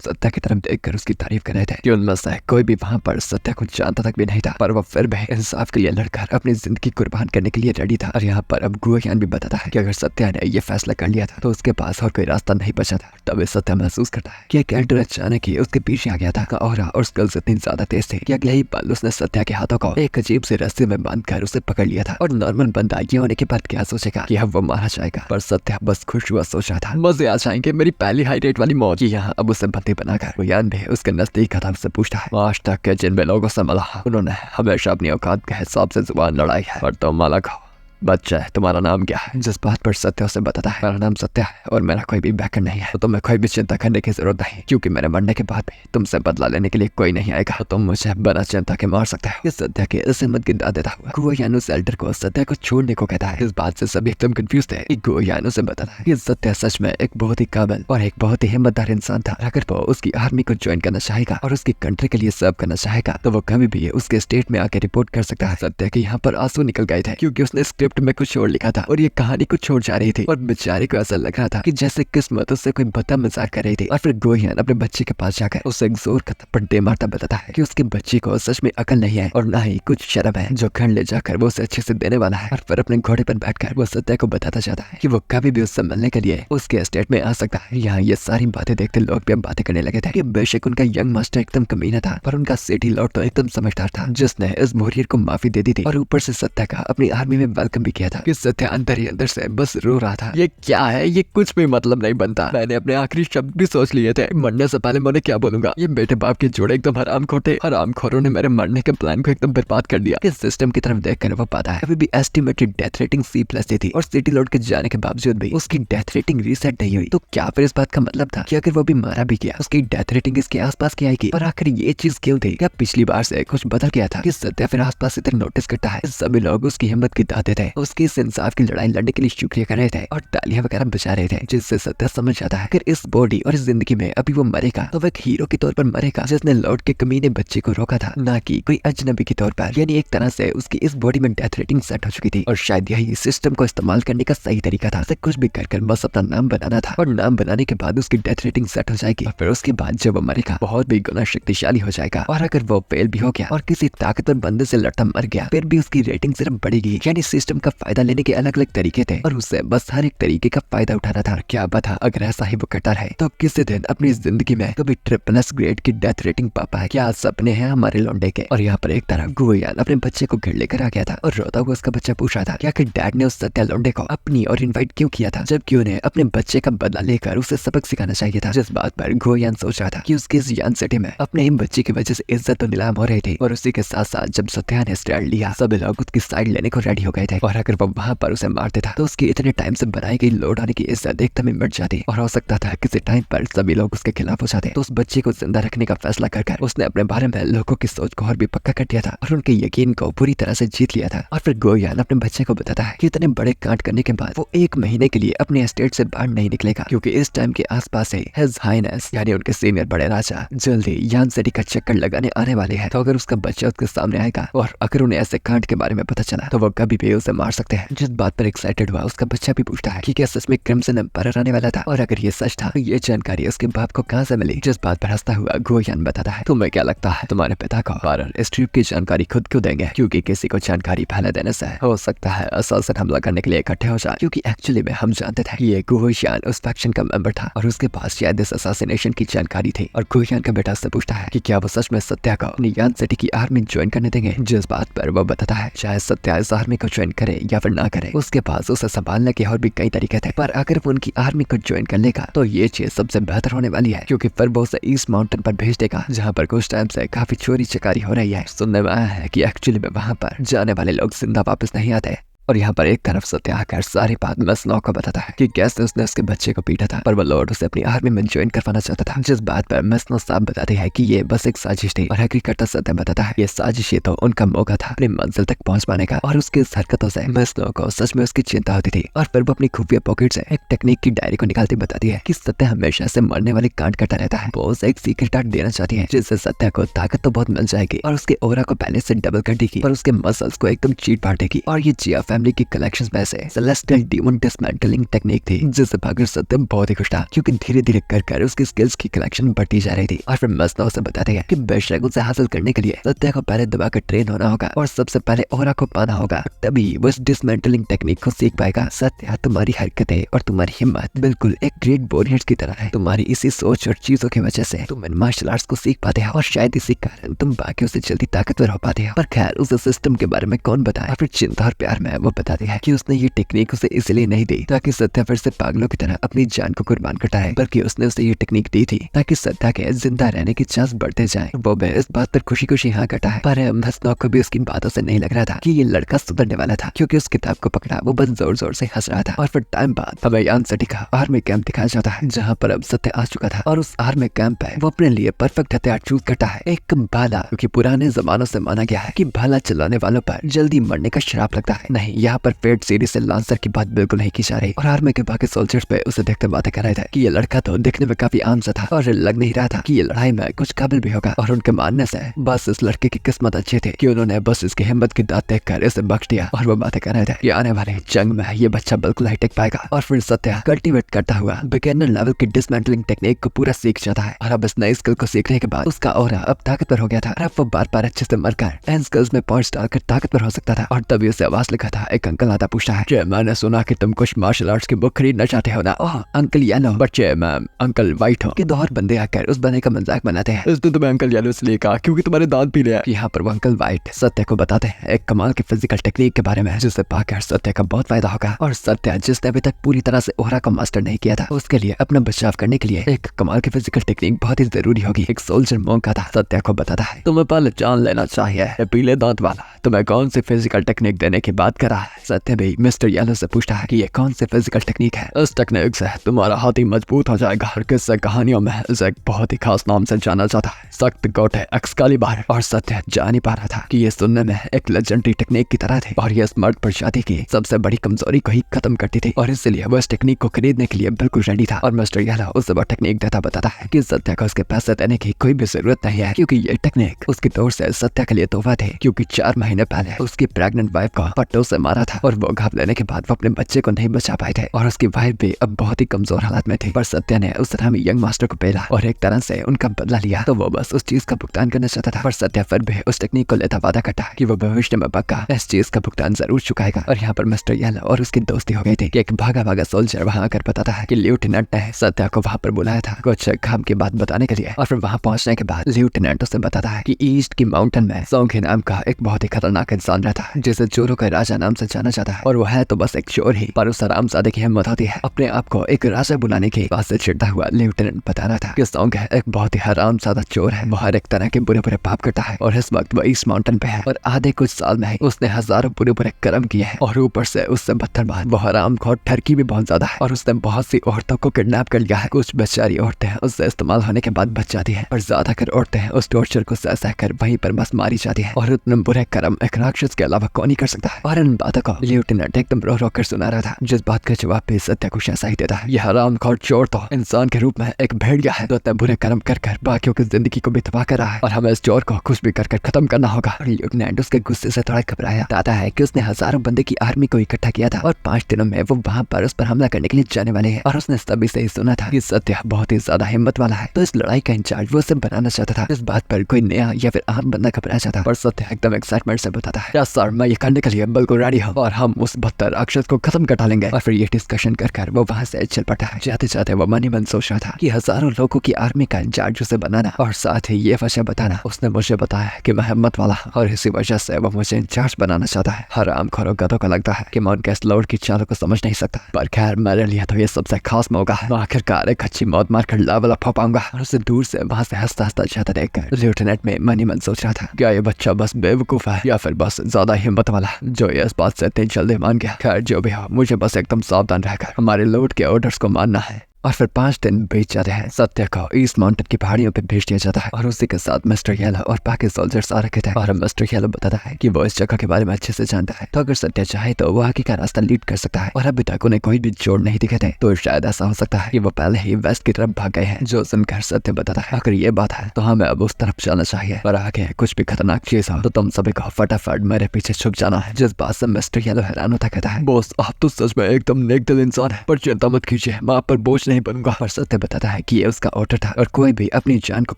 सत्या की तरफ देखकर उसकी तारीफ कर रहे थे कि उनमें से कोई भी वहां पर सत्या को जानता तक भी नहीं था, पर वो फिर भी इंसाफ के लिए लड़कर अपनी जिंदगी कुर्बान करने के लिए रेडी था। और यहाँ पर अब गुहियान भी बताता है कि अगर सत्या ने ये फैसला कर लिया था तो उसके पास और कोई रास्ता नहीं बचा था। तभी सत्या महसूस करता है कि कैरेक्टर अचानक ही उसके पीछे आ गया था। ऑरा और स्किल्स इतनी ज्यादा तेज थी कि अगले ही पल उसने सत्या के हाथों को एक अजीब से रस्से में बांधकर उसे पकड़ लिया था। और नॉर्मल बंदा ये होने के बाद क्या सोचेगा कि अब वो मारा जाएगा, पर सत्या बस खुश हुआ सोच रहा था, मजे आ जाएंगे, मेरी पहली हाई रेट वाली मौत। यहाँ अब उसे बंदी बनाकर गुहियान भी उसके नजदीक खत्म से पूछता है, आज तक के जिन भी लोगों से मिला उन्होंने हमेशा अपनी औकात के हिसाब से जुबान लड़ाई है, और तुम अलग हो। बच्चा है, तुम्हारा नाम क्या है? जिस बात पर सत्या उसे बताता है, मेरा नाम सत्या है और मेरा कोई भी बैकर नहीं है, तो तुम्हें कोई भी चिंता करने की जरूरत नहीं, क्योंकि मेरे मरने के बाद भी तुमसे बदला लेने के लिए कोई नहीं आएगा, तो तुम मुझे बिना चिंता के मार सकते हो। इस सत्या के इस हिम्मत की दाद देता हुआ गुहियान उस एल्डर को सत्या को छोड़ने को कहता है। इस बात से सभी एकदम कंफ्यूज थे कि गुहियान उसे बताता है कि सत्या सच में एक बहुत ही काबिल और एक बहुत ही हिम्मतदार इंसान था। अगर वो उसकी आर्मी को ज्वाइन करना चाहेगा और उसकी कंट्री के लिए सर्व करना चाहेगा तो वो कभी भी उसके स्टेट में आके रिपोर्ट कर सकता है। सत्या के यहाँ पर आंसू निकल गए थे क्योंकि उसने स्क्रिप्ट में कुछ और लिखा था और ये कहानी कुछ छोड़ जा रही थी, और बेचारे को ऐसा लग रहा था कि जैसे किस्मत उससे कोई बता मजाक कर रही थी। और फिर गुहियान अपने बच्चे के पास जाकर उसे एक जोर का थप्पड़ दे मारता बताता है कि उसके बच्चे को सच में अकल नहीं है और ना ही कुछ शर्म है, जो घर ले जाकर वो उसे अच्छे से देने वाला है। और फिर अपने घोड़े पर बैठकर वो सत्या को बताता जाता है कि वो कभी भी उससे मिलने के लिए उसके एस्टेट में आ सकता है। यहाँ ये सारी बातें देखते लोग भी अब बातें करने लगे थे कि बेशक उनका यंग मास्टर एकदम कमीना था, पर उनका सिटी लॉर्ड तो एकदम समझदार था, जिसने इस वॉरियर को माफी दे दी थी और ऊपर से सत्या का अपनी आर्मी में वेलकम भी किया था। कि सत्या अंदर ही अंदर से बस रो रहा था, ये क्या है, ये कुछ भी मतलब नहीं बनता। मैंने अपने आखिरी शब्द भी सोच लिए थे, मरने से पहले मैंने क्या बोलूंगा। ये बेटे बाप के जोड़े एकदम हरामखोर थे, हरामखोरों ने मेरे मरने के प्लान को एकदम बर्बाद कर दिया। इस सिस्टम की तरफ देखकर वो पाता है अभी भी एस्टिमेटेड डेथ रेटिंग C+ थी और सिटी लॉर्ड के जाने के बावजूद भी उसकी डेथ रेटिंग रीसेट नहीं हुई। तो क्या फिर इस बात का मतलब था कि अगर वो भी मारा भी गया उसकी डेथ रेटिंग इसके आसपास की आएगी? और आखिर ये चीज क्यों थी? क्या पिछली बार से कुछ बदल गया था कि सत्या फिर आसपास इतना नोटिस करता है? सभी लोग उसकी हिम्मत की दाते थे, उसकी इस इंसाफ की लड़ाई लड़ने के लिए शुक्रिया कर रहे थे और तालियां वगैरह बजा रहे थे, जिससे सत्या समझ जाता है कि इस बॉडी और इस जिंदगी में अभी वो मरेगा तो वो एक हीरो के तौर पर मरेगा, जिसने लॉर्ड के कमीने बच्चे को रोका था, ना कि कोई अजनबी के तौर पर। यानी एक तरह से उसकी इस बॉडी में डेथ रेटिंग सेट हो चुकी थी और शायद यही सिस्टम को इस्तेमाल करने का सही तरीका था। कुछ भी कर बस अपना नाम बनाना था और नाम बनाने के बाद उसकी डेथ रेटिंग सेट हो जाएगी और फिर उसके बाद जब वो मरेगा बहुत भी गुना शक्तिशाली हो जाएगा। और अगर वो फेल भी हो गया और किसी ताकतवर बंदे से लड़ता मर गया फिर भी उसकी रेटिंग सिर्फ बढ़ेगी। यानी सिस्टम का फायदा लेने के अलग अलग तरीके थे और उससे बस हर एक तरीके का फायदा उठाना था। क्या पता अगर ऐसा ही वो करता रहे तो किसी दिन अपनी जिंदगी में कभी ट्रिपल+ ग्रेड की डेथ रेटिंग पा पाए। क्या सपने हैं हमारे लौंडे के। और यहाँ पर एक तरफ गुहियान अपने बच्चे को घर लेकर आ गया था और रोता हुआ उसका बच्चा पूछ रहा था कि आखिर डैड ने उस सत्या लौंडे को अपनी और इनवाइट क्यों किया था, जबकि उन्हें अपने बच्चे का बदला लेकर उसे सबक सिखाना चाहिए था। जिस बात पर गुहियान सोच रहा था कि उसके इस यान सिटी में अपने ही बच्चे की वजह से इज्जत तो नीलाम हो रही थी और उसी के साथ साथ जब सत्या ने स्टैंड लिया सभी लोग उसकी साइड लेने को रेडी हो गए थे। और अगर वो वहां पर उसे मार देता तो उसकी इतने टाइम से बनाई गई लौट आने की इज्जत एकदम ही मिट जाती और हो सकता था किसी टाइम पर सभी लोग उसके खिलाफ हो जाते। तो उस बच्चे को जिंदा रखने का फैसला कर उसने अपने बारे में लोगों की सोच को और भी पक्का कर दिया था और उनके यकीन को पूरी तरह से जीत लिया था। और फिर गुहियान अपने बच्चे को बताता है कि इतने बड़े कांड करने के बाद वो 1 महीने के लिए अपने एस्टेट से बाहर नहीं निकलेगा, क्योंकि इस टाइम के आसपास से हिज हाइनेस यानी उनके सीनियर बड़े राजा जल्दी यान सिटी का चक्कर लगाने आने वाले हैं। तो अगर उसका बच्चा उसके सामने आएगा और अगर उन्हें ऐसे कांड के बारे में पता चला तो वो कभी भी उसे मार सकते हैं। जिस बात पर एक्साइटेड हुआ उसका बच्चा भी पूछता है कि क्या सच में क्रिम्सन एम्पायर आने वाला था, और अगर ये सच था तो ये जानकारी उसके बाप को कहां से मिली। जिस बात पर हंसता हुआ गुहियान बताता है तुम्हें क्या लगता है तुम्हारे पिता को एम्पायर इस ट्रिप की जानकारी खुद क्यों देंगे, क्योंकि किसी को जानकारी पहले देने से हो सकता है असलसन हमला करने के लिए इकट्ठे हो जाए। क्योंकि एक्चुअली में हम जानते थे कि ये गुहियान उस फैक्शन का मेंबर था और उसके पास शायद इस असैसिनेशन की जानकारी थी। और गुहियान का बेटा से पूछता है कि क्या वो सच में सत्या को अपनी यान सिटी की आर्मी ज्वाइन करने देंगे। जिस बात पर वो बताता है चाहे सत्या इस आर्मी को ज्वाइन करे या फिर ना करे उसके पास उसे संभालने के और भी कई तरीके थे, पर अगर वो उनकी आर्मी को ज्वाइन कर लेगा तो ये चीज सबसे बेहतर होने वाली है, क्योंकि फिर वो उसे ईस्ट माउंटेन पर भेज देगा जहाँ पर कुछ टाइम से काफी चोरी चकारी हो रही है। सुनने में आया है कि एक्चुअली में वहाँ पर जाने वाले लोग जिंदा वापस नहीं आते। और यहाँ पर एक तरफ सत्य आकर सारी बात मसनौ को बताता है कि कैसे उसने उसके बच्चे को पीटा था, पर वो लॉर्ड उसे अपनी आर्मी में ज्वाइन करवाना चाहता था। जिस बात पर मसनौ साहब बताते हैं कि ये बस एक साजिश थी, और हकीकत सत्य बताता है ये साजिश ही तो उनका मौका था अपनी मंजिल तक पहुंच पाने का। और उसकी इस हरकतों से मसनौ को सच में उसकी चिंता होती थी, और फिर वो अपनी खुफिया पॉकेट से एक टेक्निक की डायरी को निकालती बताती है कि सत्य हमेशा से मरने वाली कांड करता रहता है। वो उसे एक सीक्रेट आर्ट देना चाहती है जिससे सत्य को ताकत तो बहुत मिल जाएगी और उसके ओरा को पहले से डबल कर देगी, पर उसके मसल्स को एकदम चीट फाड़ देगी। और ये जिया फैमिली की कलेक्शंस में से सेलेस्टियल डीमन डिसमेंटलिंग टेक्निक थी, जिससे भागर सत्य बहुत ही खुश था क्योंकि धीरे धीरे कर उसकी स्किल्स की कलेक्शन बढ़ती जा रही थी। और फिर मसनौ से बताते हैं कि बेशक उसे हासिल करने के लिए सत्य को पहले दबाकर ट्रेन होना होगा और सबसे पहले ओरा को पाना होगा, तभी वो इस डिसमेंटलिंग टेक्निक को सीख पाएगा। सत्य, तुम्हारी हरकतें और तुम्हारी हिम्मत बिल्कुल एक ग्रेट वॉरियर्स की तरह है। तुम्हारी इसी सोच और चीजों की वजह से तुम इन मार्शल आर्ट्स को सीख पाते हो और शायद इसी कारण तुम बाकियों से जल्दी ताकतवर हो पाते हो। पर खैर उसे सिस्टम के बारे में कौन बताए। और फिर चिंता और प्यार में वो बताती है कि उसने ये टेक्निक उसे इसलिए नहीं दी ताकि सत्या फिर से पागलों की तरह अपनी जान को कुर्बान करता है, बल्कि उसने उसे ये टेक्निक दी थी ताकि सत्या के जिंदा रहने की चांस बढ़ते जाए। वो भी इस बात पर खुशी खुशी हाँ करता है, पर मसनौ को भी उसकी बातों से नहीं लग रहा था कि ये लड़का सुधरने वाला था, क्योंकि उस किताब को पकड़ा वो बस जोर जोर से हंस रहा था। और फिर टाइम बाद हमें यान सिटी का आर्मी कैंप दिखाया जाता है जहाँ पर अब सत्य आ चुका था, और उस आर्मी कैंप पे वो अपने लिए परफेक्ट हथियार चूज करता है, एक भाला, क्योंकि पुराने जमानों से माना गया है कि भाला चलाने वालों पर जल्दी मरने का श्राप लगता है। नहीं, यहाँ पर फेट सीरीज से लांसर की बात बिल्कुल नहीं की जा रही। और आर्मी के बाकी सोल्जर्स पे उसे देखते बातें कर रहे थे कि ये लड़का तो दिखने में काफी आम सा था और लग नहीं रहा था कि ये लड़ाई में कुछ काबिल भी होगा। और उनके मानने से बस इस लड़के की किस्मत अच्छी थी कि उन्होंने बस इसकी हिम्मत की दात देखकर इसे बख्श दिया। और वो बातें कर रहे थे कि आने वाले जंग में ये बच्चा बिल्कुल नहीं टिक पाएगा। और फिर सत्या कल्टीवेट करता हुआ बिगिनर लेवल की डिसमेंटलिंग टेक्निक को पूरा सीख जाता है, और अब इस नई स्किल को सीखने के बाद उसका ऑरा अब ताकतवर हो गया था। और अब वो बार बार अच्छे से मरकर इन स्किल्स में पॉइंट्स डालकर ताकतवर हो सकता था। और तभी उसे आवाज लिखा था, एक अंकल आता पूछता है कि मैंने सुना कि तुम कुछ मार्शल आर्ट्स की बुक खरीदना चाहते हो ना। ओह अंकल येलो, बच्चे मैं अंकल व्हाइट हूँ। कि दो और बंदे आकर उस बंदे का मजाक बनाते हैं। इसने तुम्हें अंकल येलो इसलिए कहा क्योंकि तुम्हारे दांत पीले हैं। यहाँ पर वो अंकल व्हाइट सत्य को बताते हैं एक कमाल की फिजिकल टेक्निक के बारे में, जिसे पाकर सत्य का बहुत फायदा होगा। और सत्य जिसने अभी तक पूरी तरह से ओहरा को मास्टर नहीं किया था, उसके लिए अपना बचाव करने के लिए एक कमाल की फिजिकल टेक्निक बहुत ही जरूरी होगी। एक सोल्जर मोंक का था, सत्य को बताता है तुम्हें पहले जान लेना चाहिए ये पीले दांत वाला तुम्हें कौन सी फिजिकल टेक्निक देने की बात कर रहा है। सत्य भी मिस्टर येलो से पूछता है कि ये कौन सी फिजिकल टेक्निक है। इस टेक्निक से तुम्हारा हाथ ही मजबूत हो जाएगा। और किस्से कहानियों में इसे एक बहुत ही खास नाम से जाना जाता है, सख्त गोटे एक्सकालिबर। और सत्य जान ही पा रहा था कि ये सुनने में एक लेजेंडरी टेक्निक की तरह थी, और ये स्मर्ट प्रजाति की सबसे बड़ी कमजोरी को ही खत्म करती थी। और इसलिए वो इस टेक्निक को खरीदने के लिए बिल्कुल रेडी था। और मिस्टर येलो उसे वो टेक्निक देता बताता है कि सत्य को उसके पैसे देने की कोई भी जरूरत नहीं है, क्योंकि ये टेक्निक उसकी तौर से सत्य के लिए तोहफा थे, क्योंकि 4 महीने पहले उसकी प्रेग्नेंट वाइफ को पट्टों से मारा था, और वो घाव लेने के बाद वो अपने बच्चे को नहीं बचा पाए थे, और उसकी वाइफ भी अब बहुत ही कमजोर हालत में थी। पर सत्य ने उस हरामी यंग मास्टर को पेला और एक तरह से उनका बदला लिया, तो वो बस उस चीज का भुगतान करना चाहता था। पर सत्य फिर भी उस टेक्निक को लेता वादा करता है कि वो भविष्य में पक्का इस चीज का भुगतान जरूर चुकाएगा। और यहाँ पर मिस्टर येलो और उसकी दोस्ती हो गई थी कि एक भागा भागा सोल्जर वहां आकर बताता है कि लेफ्टिनेंट ने सत्य को वहां पर बुलाया था कुछ काम की बात बताने के लिए। और फिर वहां पहुंचने के बाद लेफ्टिनेंट उसे बताता है कि ईस्ट की माउंटेन में सोंगे नाम का एक बहुत ही खतरनाक इंसान रहता है, जिसे चोरों का राजा नाम से जाना जाता है। और वो है तो बस एक चोर ही, पर उस हरामजादे की हिम्मत होती है अपने आप को एक राजा बुलाने की बात से चिढ़ता हुआ लेफ्टिनेंट बता रहा था कि सोंग एक बहुत ही हरामजादा चोर है। वो हर एक तरह के बुरे बुरे पाप करता है, और इस वक्त वो ईस्ट माउंटेन पे है, और आधे कुछ साल में ही उसने हजारों बुरे बुरे कर्म किए हैं। और ऊपर से उससे बदतर बात वो हरामखोर ठरकी भी बहुत ज्यादा है, और उसने बहुत सी औरतों को किडनैप कर लिया है। कुछ बेचारी औरतें उससे इस्तेमाल होने के बाद बच जाती है, और ज्यादातर औरतें उस टॉर्चर को सह सह कर वहीं पर बस मारी जाती है। और इतने बुरे कर्म एक राक्षस के अलावा कौन ही कर सकता है। और इन बातों को लेफ्टिनेंट एकदम रो रो कर सुना रहा था, जिस बात का जवाब भी सत्य कुछ ऐसा ही देता है। यह हरामखोर चोर तो इंसान के रूप में एक भेड़िया है, तो इतने बुरे कर्म कर कर बाकियों की जिंदगी को भी तबाह कर रहा है, और हमें इस चोर को कुछ भी कर खत्म करना होगा। और लेफ्टिनेंट उसके गुस्से से थोड़ा घबराया, बताता है कि उसने हजारों बंदे की आर्मी को इकट्ठा किया था, और 5 दिनों में वो वहां पर उस पर हमला करने के लिए जाने वाले हैं। और उसने सभी से ही सुना था कि सत्य बहुत ही ज्यादा हिम्मत वाला है, तो इस लड़ाई का इंचार्ज वो उसे बनाना चाहता था। इस बात पर कोई नया या फिर आम बंदा घबरा जाता, पर सत्य एकदम एक्साइटमेंट से बताता है यस सर, मैं ये करने के लिए बिल्कुल रेडी हूँ, और हम उस बदतर राक्षस को खत्म कर डालेंगे। और फिर ये डिस्कशन कर वो वहां से चल पड़ता है। जाते जाते वो मन ही मन सोच रहा था कि हजारों लोगों की आर्मी का इंचार्ज उसे बनाना और साथ साथ ही ये वजह बताना उसने मुझे बताया कि मैं हिम्मत वाला और इसी वजह से वो मुझे इंचार्ज बनाना चाहता है। हरामखोरों गधों को लगता है कि मैं उनके इस लौट की चालों को समझ नहीं सकता, पर खैर मेरे लिए तो ये सबसे खास मौका है। मैं आखिरकार एक अच्छी मौत मारकर लेवल अप हो पाऊंगा। और उसे दूर से वहां से हंसता हंसता जाता देखकर लेफ्टिनेंट में मन ही मन सोच रहा था, क्या ये बच्चा बस बेवकूफ है या फिर बस ज्यादा हिम्मत वाला जो ये इस बात से इतनी जल्दी मान गया। खैर जो भी हो, मुझे बस एकदम सावधान रहकर हमारे लौट के ऑर्डर्स को मानना है। और फिर 5 दिन बीत जाते हैं। सत्य को ईस्ट माउंटेन की पहाड़ियों पे भेज दिया जाता है और उसी के साथ मिस्टर येलो और बाकी सोल्जर्स आ रखे थे। और मिस्टर येलो बताता है कि वो इस जगह के बारे में अच्छे से जानता है, तो अगर सत्य चाहे तो वो आगे का रास्ता लीड कर सकता है। और अभी तक उन्हें कोई भी जोड़ नहीं दिखे थे, तो शायद ऐसा हो सकता है कि वो पहले ही वेस्ट की तरफ भाग गए हैं। जो सुनकर सत्य बताता है, अगर ये बात है तो हमें अब उस तरफ जाना चाहिए, पर आगे कुछ भी खतरनाक चीज हो तो तुम सभी को फटाफट मेरे पीछे छुप जाना है। जिस बात से मिस्टर येलो हैरान होता कहता है, बॉस आप तो सच में एकदम नेक दिल इंसान है, पर चिंता मत कीजिए, मैं आप पर बोझ नहीं बनूंगा। पर सत्य बताता है कि ये उसका ऑर्डर था और कोई भी अपनी जान को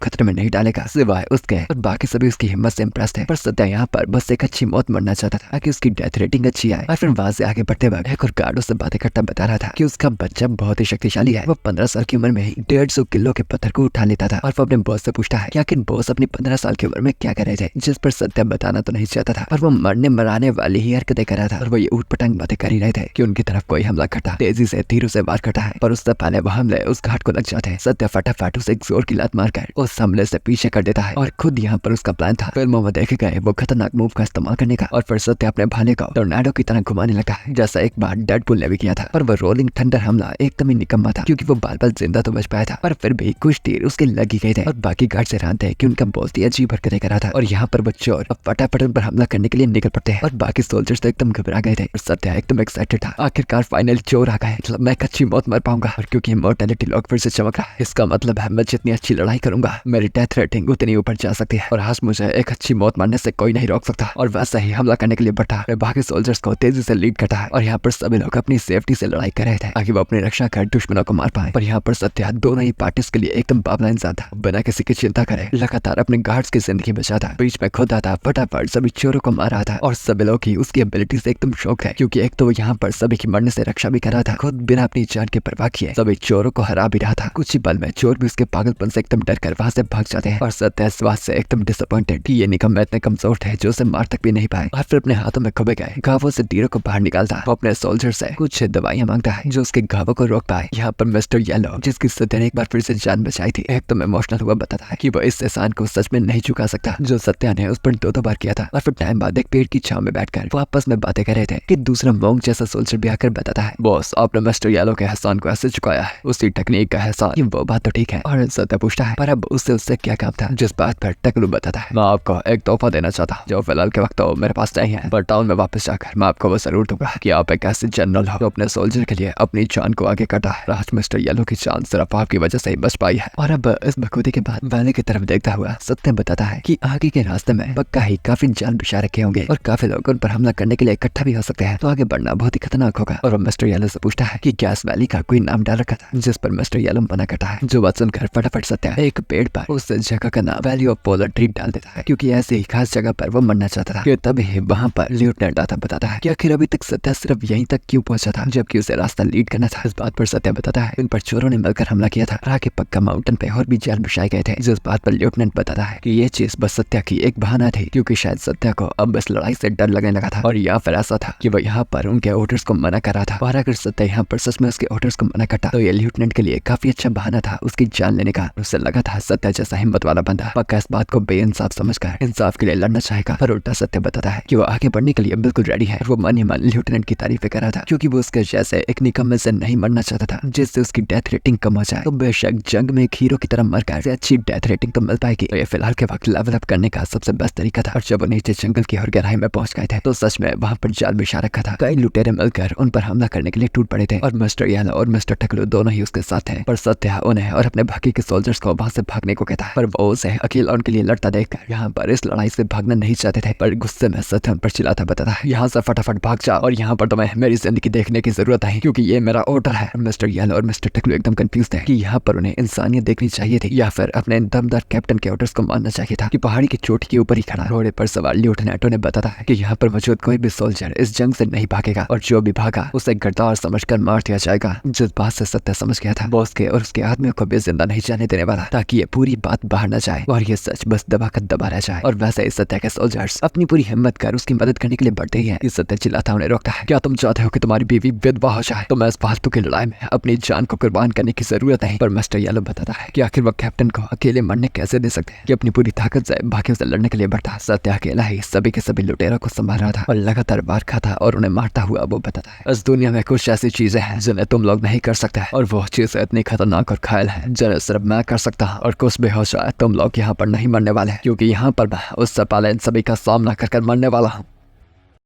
खतरे में नहीं डालेगा सिवाय उसके। और बाकी सभी उसकी हिम्मत से इम्प्रेस थे, पर सत्या यहाँ पर बस एक अच्छी मौत मरना चाहता था ताकि उसकी डेथ रेटिंग अच्छी आए। और फिर वहां से आगे बढ़ते वक्त एक और गार्ड उससे बातें करता बता रहा था कि उसका बच्चा बहुत ही शक्तिशाली है। वो 15 साल की उम्र में ही 150 किलो के पत्थर को उठा लेता था। और वो अपने बॉस से पूछता है कि आखिर बॉस अपनी 15 साल की उम्र में क्या कर रहे थे, जिस पर सत्या बताना तो नहीं चाहता था, पर वो मरने मराने वाली ही हरकतें कर रहा था। और वो ये ऊट पटांग बातें कर ही रहे थे कि उनकी तरफ कोई हमला करता, तेजी से तीरों से वार करता है, पर उससे पहले वो हमले उस घाट को लग जाते हैं। सत्या फटाफट उसे एक जोर की लात मारकर उस हमले से पीछे कर देता है। और खुद यहाँ पर उसका प्लान था फिल्मों में देखे गए वो खतरनाक मूव का इस्तेमाल करने का। और फिर सत्या अपने भाले को टोर्नाडो की तरह घुमाने लगा है, जैसा एक बार डेडपूल ने भी किया था। पर वो रोलिंग थंडर हमला एकदम ही निकम्मा था, क्योंकि वो बाल जिंदा तो बच पाया था, पर फिर भी कुछ तीर उसके लग ही गए थे। और बाकी गार्ड से जानते हैं कि उनका बॉस ही अजीब हरकतें कर रहा था। और यहाँ पर वो चोर अब फटाफट उन पर हमला करने के लिए निकल पड़ते हैं। और बाकी सोल्जर्स तो एकदम घबरा गए थे। और सत्या एकदम एक्साइटेड था, आखिरकार फाइनल चोर आ गए, मतलब मैं एक अच्छी मौत मर पाऊंगा। और क्योंकि इमॉर्टैलिटी लॉक फिर से चमक रहा है, इसका मतलब है मैं जितनी अच्छी लड़ाई करूंगा मेरी डेथ रेटिंग उतनी ऊपर जा सकती है। और आज मुझे एक अच्छी मौत मारने से कोई नहीं रोक सकता। और वैसे ही हमला करने के लिए बढ़ा, बाकी सोल्जर्स को तेजी से लीड करता है। और यहाँ पर सभी लोग अपनी सेफ्टी से लड़ाई कर रहे थे ताकि वो अपनी रक्षा कर दुश्मनों को मार पाए। पर यहाँ पर सत्या दोनों ही पार्टीज के लिए एकदम बाबला इंसान था, बिना किसी की चिंता करे लगातार अपने गार्ड्स की जिंदगी बचाता, बीच में खुद आता, फटाफट सभी चोरों को मार रहा था। और सभी लोग ही उसकी एबिलिटी से एकदम शौक है, क्योंकि एक तो यहाँ पर सभी की मरने से रक्षा भी कर रहा था, खुद बिना अपनी जान के परवाह किए सभी चोरों को हरा भी रहा था। कुछ ही पल में चोर भी उसके पागलपन से एकदम डर कर वहां से भाग जाते हैं। और सत्या इस बात से एकदम डिसअपॉइंटेड कि ये निकम्मे इतने कमजोर थे जो उसे मार तक भी नहीं पाए। और फिर अपने हाथों में खबे गए घावों से तीरों को बाहर निकालता, वो अपने सोल्जर से कुछ दवाइयां मांगता है जो उसके घावों को रोक पाए। यहाँ पर मिस्टर येलो, जिसकी सत्या ने एक बार फिर से जान बचाई थी, एकदम इमोशनल हुआ बताता है कि वो इस एहसान को सच में नहीं चुका सकता जो सत्या ने उस पर 2 बार किया था। और फिर टाइम बाद एक पेड़ की छांव में बैठकर वो आपस में बातें कर रहे थे कि दूसरा मोंग जैसा सोल्जर भी आकर बताता है, बॉस आपने मिस्टर येलो के एहसान को ऐसे चुकाया है, उसी टेक्निक का एहसान। ये वो बात तो ठीक है। और सत्या पूछता है, पर अब उससे क्या काम था, जिस बात पर टकलू बताता है, मैं आपको एक तोहफा देना चाहता हूँ जो फिलहाल के वक्त तो मेरे पास नहीं है, पर टाउन में वापस जाकर मैं आपको वो जरूर दूंगा कि आप एक ऐसे जनरल हो जो अपने सोल्जर के लिए अपनी जान को आगे काटा है। आज मिस्टर येलो की जान सिर्फ आपकी वजह से ही बच पाई है। और अब इस बखूदी के बाद वैली की तरफ देखता हुआ सत्य बताता है कि आगे के रास्ते में पक्का ही काफी जाल बिछा रखे होंगे और काफी लोग उन पर हमला करने के लिए इकट्ठा भी हो सकते हैं, तो आगे बढ़ना बहुत ही खतरनाक होगा। और मिस्टर येलो से पूछता है कि क्या इस वैली का कोई नाम डाल रखा था, जिस पर मिस्टर येलो मना करता है। जो बात सुनकर फटाफट सत्या एक पेड़ पर उस जगह का नाम वैली ऑफ पोलर ट्री डाल देता है, क्योंकि ऐसी ही खास जगह पर वो मरना चाहता था। कि तभी वहाँ पर लेफ्टिनेंट आता बताता है कि आखिर अभी तक सत्या सिर्फ यहीं तक क्यों पहुंचा था जबकि उसे रास्ता लीड करना था। इस बात पर सत्या बताता है इन पर चोरों ने मिलकर हमला किया था और आगे पक्का माउंटेन पे और भी जाल बिछाए गए थे। जिस बात पर लेफ्टिनेंट बताता है कि ये चीज बस सत्या की एक बहाना थी, क्योंकि शायद सत्या को अब इस लड़ाई से डर लगने लगा था। और या फिर ऐसा था कि वो यहाँ पर उनके ऑर्डर्स को मना कर रहा था, और अगर सत्या यहाँ पर सच में उसके ऑर्डर्स को मना करता तो ये लेफ्टिनेंट के लिए काफी अच्छा बहाना था उसकी जान लेने का। उससे लगा था सत्या जैसा हिम्मत वाला बंदा पक्का इस बात को बेइंसाफ समझकर इंसाफ के लिए लड़ना चाहेगा। पर उल्टा सत्य बताता है कि वो आगे बढ़ने के लिए बिल्कुल रेडी है। वो मन ही मन लेफ्टिनेंट की तारीफें कर रहा था, क्योंकि वो उसके जैसे एक निकम्मे से नहीं मरना चाहता था जिससे उसकी डेथ रेटिंग कम हो जाए। तो बेशक जंग में एक हीरो की तरह मरकर से अच्छी डेथ रेटिंग तो मिल पाएगी, तो ये फिलहाल के वक्त लेवल अप करने का सबसे बेस्ट तरीका था। और जब वो नीचे जंगल की और गहराई में पहुंच गए थे तो सच में वहाँ पर जाल बिछा रखा था। कई लुटेरे मिलकर उन पर हमला करने के लिए टूट पड़े थे और मिस्टर येलो और मिस्टर टकलू दोनों ही उसके साथ थे। पर सत्या उन्हें और अपने बाकी के सोल्जर्स को वहाँ से भागने को कहता है, पर वो उसे अकेला उनके लिए लड़ता देखकर यहाँ पर इस लड़ाई से भागना नहीं चाहते थे। पर गुस्से में सत्या उन पर चिल्लाता बताता है, यहाँ से फटाफट भाग जाओ और यहाँ पर तुम्हें मेरी जिंदगी देखने की जरूरत है, क्योंकि ये मेरा ऑर्डर है। मिस्टर येलो और मिस्टर टकलू एकदम कंफ्यूज थे कि यहाँ पर उन्हें इंसानियत देखनी चाहिए थी या फिर अपने दमदार कैप्टन के ऑर्डर्स को मानना चाहिए था कि पहाड़ी की चोटी के ऊपर ही खड़ा घोड़े पर सवार लेफ्टिनेंट ने बताता है कि यहाँ पर मौजूद कोई भी सोल्जर इस जंग से नहीं भागेगा और जो भी भागा उसे गद्दार समझकर मार दिया जाएगा। जिस बात से सत्य सत्य समझ गया था। बॉस के और उसके आदमियों को भी जिंदा नहीं जाने देने वाला, ताकि ये पूरी बात बाहर न जाए और ये सच बस दबा रह जाए। और वैसे ही सत्य के सोल्जर्स अपनी पूरी हिम्मत कर उसकी मदद करने के लिए बढ़ते ही हैं। इस सत्य चिल्लाता उन्हें रोकता है, क्या तुम चाहते हो कि तुम्हारी बीवी विधवा हो जाए? तुम्हें इस फालतू की लड़ाई में अपनी जान को कुर्बान करने की जरूरत नहीं। पर मिस्टर येलो बताता है कि आखिर वो कैप्टन को अकेले मरने कैसे दे सकते हैं, कि अपनी पूरी ताकत से बाकियों से लड़ने के लिए बढ़ता। सत्य अकेला ही सभी के सभी लुटेरों को संभाल रहा था और लगातार वार खाता और उन्हें मारता हुआ वो बताता है, इस दुनिया में कुछ ऐसी चीजें हैं जिन्हें तुम लोग नहीं कर सकते, और वो चीजें इतनी खतरनाक और घायल है जिन्हें सिर्फ मैं कर सकता हूँ। और कुछ भी हो जाए तुम लोग यहाँ पर नहीं मरने वाले, क्योंकि यहाँ पर मैं उससे पहले इन सभी का सामना कर मरने वाला हूँ।